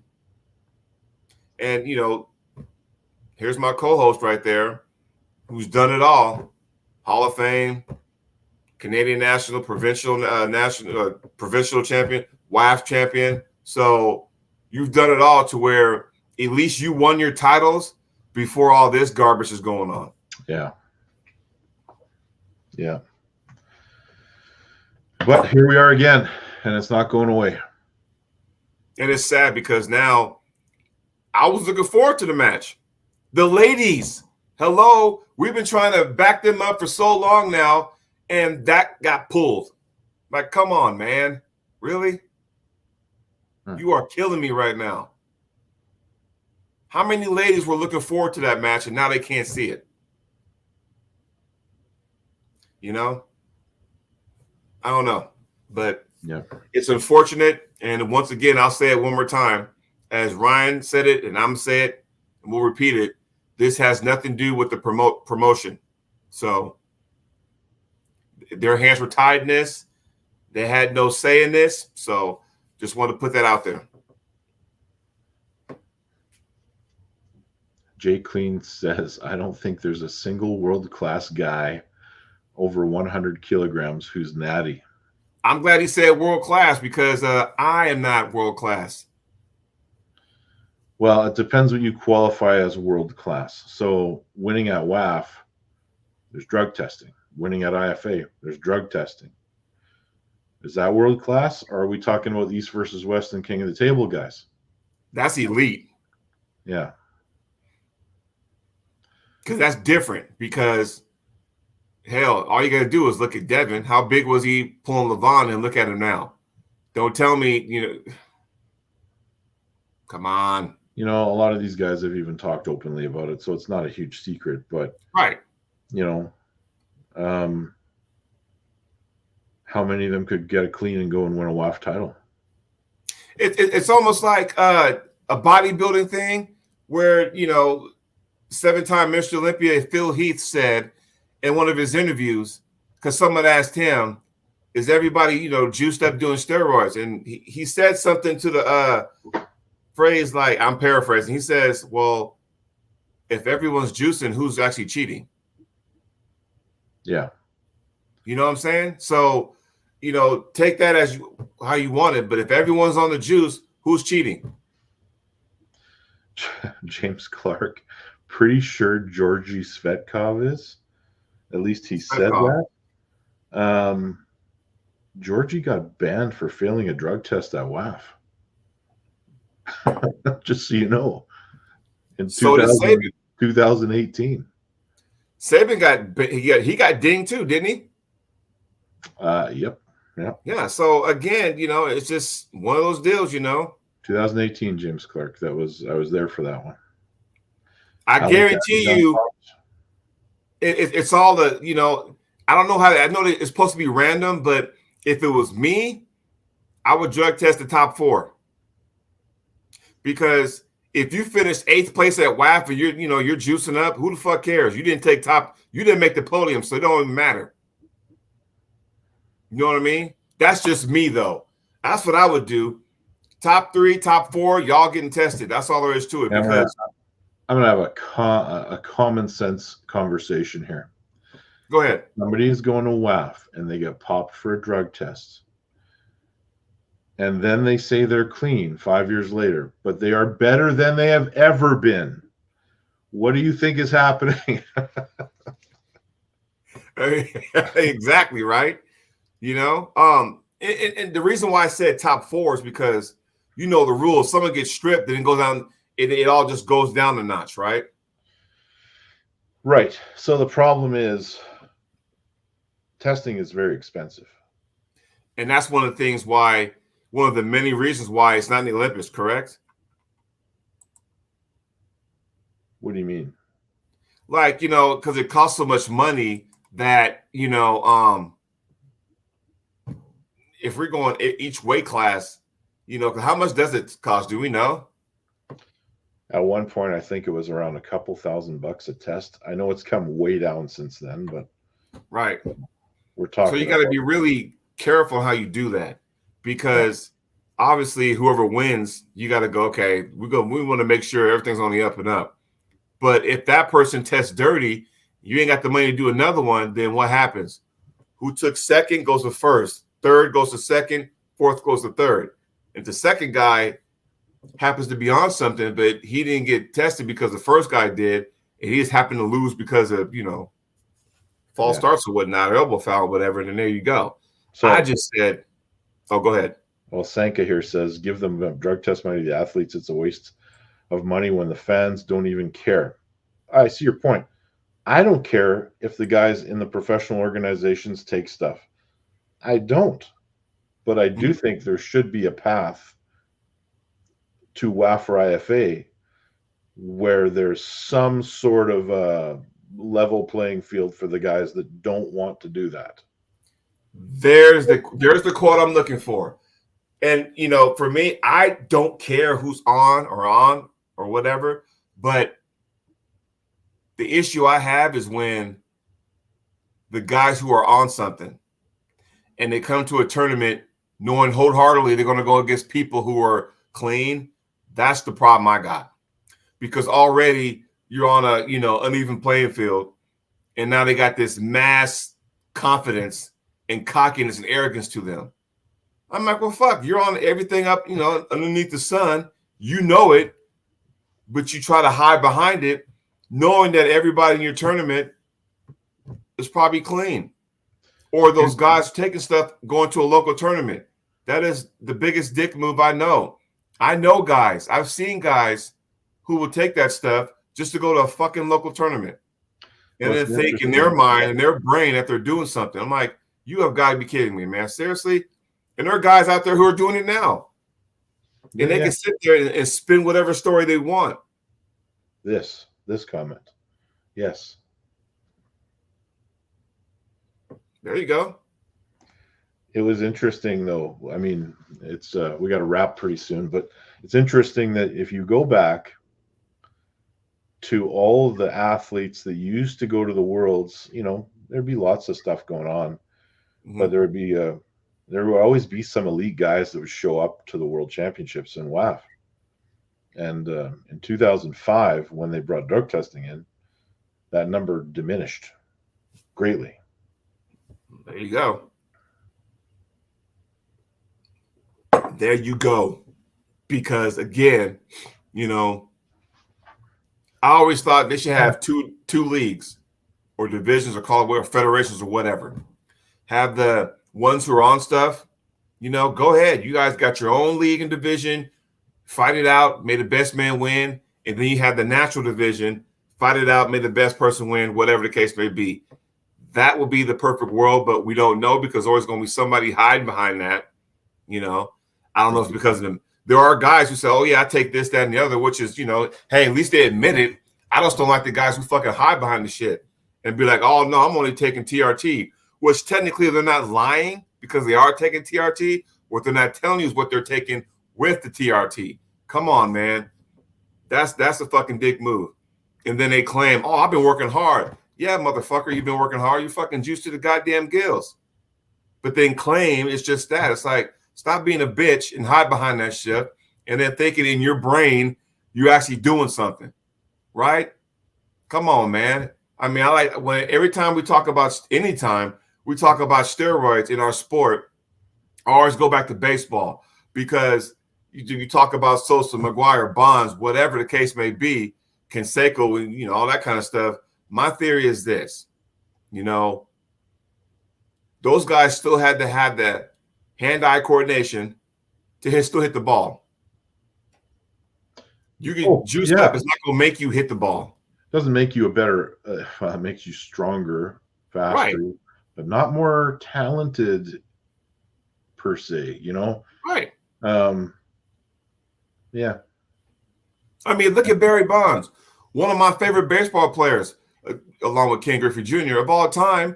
And, here's my co-host right there who's done it all. Hall of Fame, Canadian national, provincial champion, WAF champion. So you've done it all to where at least you won your titles before all this garbage is going on. Yeah. Yeah. But here we are again, and it's not going away. And it's sad because now I was looking forward to the match. The ladies, hello, we've been trying to back them up for so long now, and that got pulled. Like, come on, man. Really? You are killing me right now. How many ladies were looking forward to that match, and now they can't see it? I don't know, but It's unfortunate. And once again, I'll say it one more time. As Ryan said it, and I'm saying it, and we'll repeat it, this has nothing to do with the promotion. So their hands were tied in this. They had no say in this. So just want to put that out there. Jay Clean says, I don't think there's a single world-class guy over 100 kilograms who's natty. I'm glad he said world-class because I am not world-class. Well, it depends what you qualify as world-class. So winning at WAF, there's drug testing. Winning at IFA, there's drug testing. Is that world-class, or are we talking about East versus West and King of the Table guys? That's elite. Yeah. Because that's different because, hell, all you got to do is look at Devin. How big was he pulling Levon, and look at him now. Don't tell me, come on. A lot of these guys have even talked openly about it, so it's not a huge secret. But, right. How many of them could get a clean and go and win a WAF title? It's almost like a bodybuilding thing where, 7-time Mr. Olympia Phil Heath said in one of his interviews, because someone asked him, is everybody, juiced up doing steroids? And he said something to the phrase like, I'm paraphrasing. He says, well, if everyone's juicing, who's actually cheating? Yeah. You know what I'm saying? So, take that as how you want it. But if everyone's on the juice, who's cheating? James Clark, pretty sure Georgi Svetkov is. At least he said that. Georgie got banned for failing a drug test at WAF. Just so you know. In 2018. Saban he got dinged too, didn't he? Yep. Yeah. So again, it's just one of those deals, 2018, James Clark. I was there for that one. I guarantee you, it's all the, I don't know how. I know that it's supposed to be random, but if it was me, I would drug test the top 4 because if you finish 8th place at WAF and you're juicing up, who the fuck cares? You didn't take top. You didn't make the podium, so it don't even matter. You know what I mean? That's just me, though. That's what I would do. Top 3, top 4, y'all getting tested. That's all there is to it. Because I'm gonna have a common sense conversation here. Go ahead. Somebody is going to WAF and they get popped for a drug test, and then they say they're clean 5 years later, but they are better than they have ever been. What do you think is happening? Exactly right. You know, and the reason why I said top 4 is because you know the rule. If someone gets stripped, then it goes down. It all just goes down a notch, right? Right. So the problem is testing is very expensive. And that's one of the many reasons why it's not in the Olympics, correct? What do you mean? Like, you know, because it costs so much money that, you know, if we're going each weight class, you know, how much does it cost? Do we know? At one point, I think it was around a couple $1,000 a test. I know it's come way down since then, but right. We're talking. So you got to be really careful how you do that, because obviously whoever wins, you got to go, okay, we want to make sure everything's on the up and up. But if that person tests dirty, you ain't got the money to do another one, then what happens? Who took second goes to first, third goes to second, fourth goes to third. If the second guy happens to be on something, but he didn't get tested because the first guy did, and he just happened to lose because of, you know, false starts or whatnot, or elbow foul or whatever, and then there you go. So I just said, oh, go ahead. Well, Sanka here says, give them drug test money to the athletes. It's a waste of money when the fans don't even care. I see your point. I don't care if the guys in the professional organizations take stuff. I don't. But I do think there should be a path to WAF or IFA where there's some sort of level playing field for the guys that don't want to do that. There's the quote I'm looking for. And, you know, for me, I don't care who's on or whatever, but the issue I have is when the guys who are on something and they come to a tournament knowing wholeheartedly they're going to go against people who are clean. That's the problem I got, because already you're on a, you know, uneven playing field, and now they got this mass confidence and cockiness and arrogance to them. I'm like, well, fuck, you're on everything up, you know, underneath the sun. You know it, but you try to hide behind it, knowing that everybody in your tournament is probably clean. Or those guys taking stuff, going to a local tournament. That is the biggest dick move I know. I know guys. I've seen guys who will take that stuff just to go to a fucking local tournament. And then think in their mind and their brain that they're doing something. I'm like, you have got to be kidding me, man. Seriously? And there are guys out there who are doing it now. And they can sit there and spin whatever story they want. This comment. Yes. There you go. It was interesting, though. I mean, it's we got to wrap pretty soon, but it's interesting that if you go back to all of the athletes that used to go to the Worlds, you know, there'd be lots of stuff going on, but there would always be some elite guys that would show up to the World Championships in WAF. And in 2005, when they brought drug testing in, that number diminished greatly. There you go. There you go. Because again, you know, I always thought they should have two leagues or divisions or call it or federations or whatever. Have the ones who are on stuff, you know, go ahead. You guys got your own league and division, fight it out, may the best man win. And then you have the natural division, fight it out, may the best person win, whatever the case may be. That will be the perfect world, but we don't know because there's always going to be somebody hiding behind that. You know, I don't know if it's because of them. There are guys who say, oh, yeah, I take this, that, and the other, which is, you know, hey, at least they admit it. I just don't like the guys who fucking hide behind the shit and be like, oh, no, I'm only taking TRT, which technically they're not lying because they are taking TRT. What they're not telling you is what they're taking with the TRT. Come on, man. That's a fucking dick move. And then they claim, oh, I've been working hard. Yeah, motherfucker, you've been working hard. You fucking juiced to the goddamn gills. But then claim it's just that. It's like, stop being a bitch and hide behind that shit and then thinking in your brain you're actually doing something, right? Come on, man. I mean, I like when every time we talk about anytime we talk about steroids in our sport, I always go back to baseball because you talk about Sosa, McGuire, Bonds, whatever the case may be, Canseco, you know, all that kind of stuff. My theory is this, you know, those guys still had to have that hand-eye coordination to still hit the ball. You can juice up. It's not going to make you hit the ball. It doesn't make you a better, it makes you stronger, faster, right, but not more talented per se, you know? Right. Yeah. I mean, look at Barry Bonds, one of my favorite baseball players, along with Ken Griffey Jr. of all time.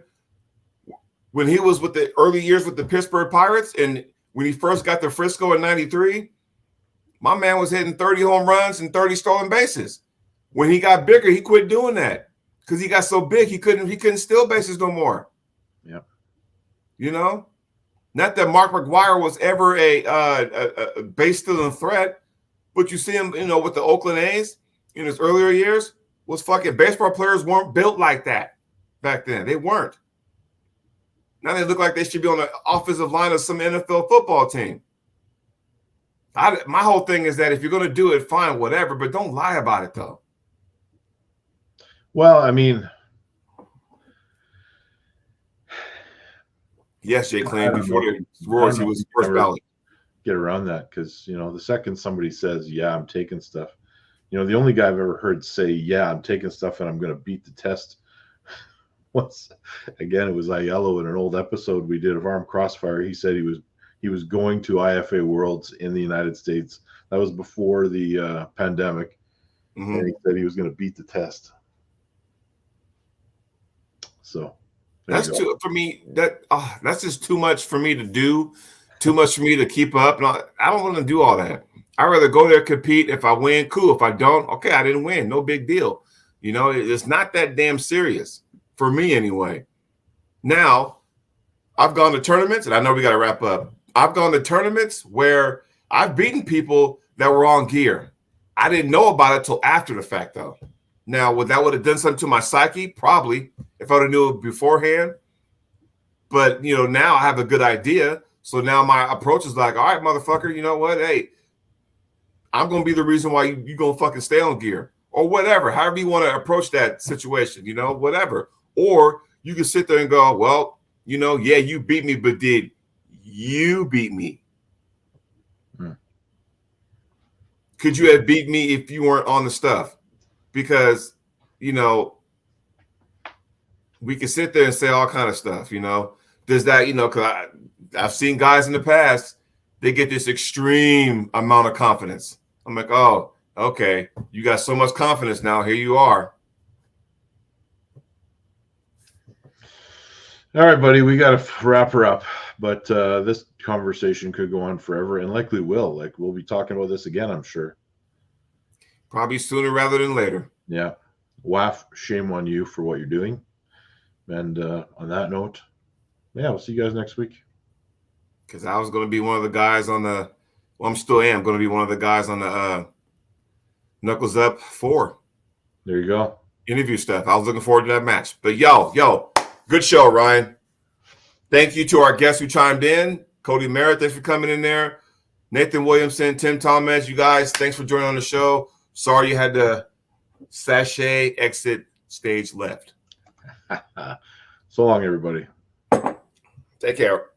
When he was with the early years with the Pittsburgh Pirates, and when he first got to Frisco in '93, my man was hitting 30 home runs and 30 stolen bases. When he got bigger, he quit doing that because he got so big he couldn't steal bases no more. Yeah. You know, not that Mark McGwire was ever a base stealing threat, but you see him, you know, with the Oakland A's in his earlier years, was fucking baseball players weren't built like that back then. They weren't. Now they look like they should be on the offensive line of some NFL football team. My whole thing is that if you're going to do it, fine, whatever, but don't lie about it, though. Well, I mean, yes, Jay Clean, before the Royals, he was first ballot. Get around that because, you know, the second somebody says, yeah, I'm taking stuff, you know, the only guy I've ever heard say, yeah, I'm taking stuff and I'm going to beat the test once again, it was Aiello in an old episode we did of Armed Crossfire. He said he was going to IFA Worlds in the United States. That was before the pandemic. Mm-hmm. And he said he was going to beat the test. So that's too for me. That's just too much for me to do. Too much for me to keep up. And I don't want to do all that. I'd rather go there, compete. If I win, cool. If I don't, okay, I didn't win. No big deal. You know, it's not that damn serious. For me, anyway. Now, I've gone to tournaments, and I know we got to wrap up. I've gone to tournaments where I've beaten people that were on gear. I didn't know about it till after the fact, though. Now, would that have done something to my psyche? Probably, if I would have knew it beforehand. But, you know, now I have a good idea. So now my approach is like, all right, motherfucker, you know what? Hey, I'm going to be the reason why you're going to fucking stay on gear. Or whatever, however you want to approach that situation, you know, whatever. Or you can sit there and go, well, you know, yeah, you beat me, but did you beat me? Could you have beat me if you weren't on the stuff? Because, you know, we can sit there and say all kind of stuff, you know. Does that, you know, because I've seen guys in the past, they get this extreme amount of confidence. I'm like, oh, okay, you got so much confidence now. Here you are. All right, buddy, we got to wrap her up. But this conversation could go on forever and likely will. Like, we'll be talking about this again, I'm sure. Probably sooner rather than later. Yeah. WAF, shame on you for what you're doing. And on that note, yeah, we'll see you guys next week. Because I was going to be one of the guys on the – well, I'm still am going to be one of the guys on the Knuckles Up 4. There you go. Interview stuff. I was looking forward to that match. But, yo, good show, Ryan. Thank you to our guests who chimed in. Cody Merritt, thanks for coming in there. Nathan Williamson, Tim Thomas, you guys, thanks for joining on the show. Sorry you had to sashay exit stage left. So long, everybody. Take care.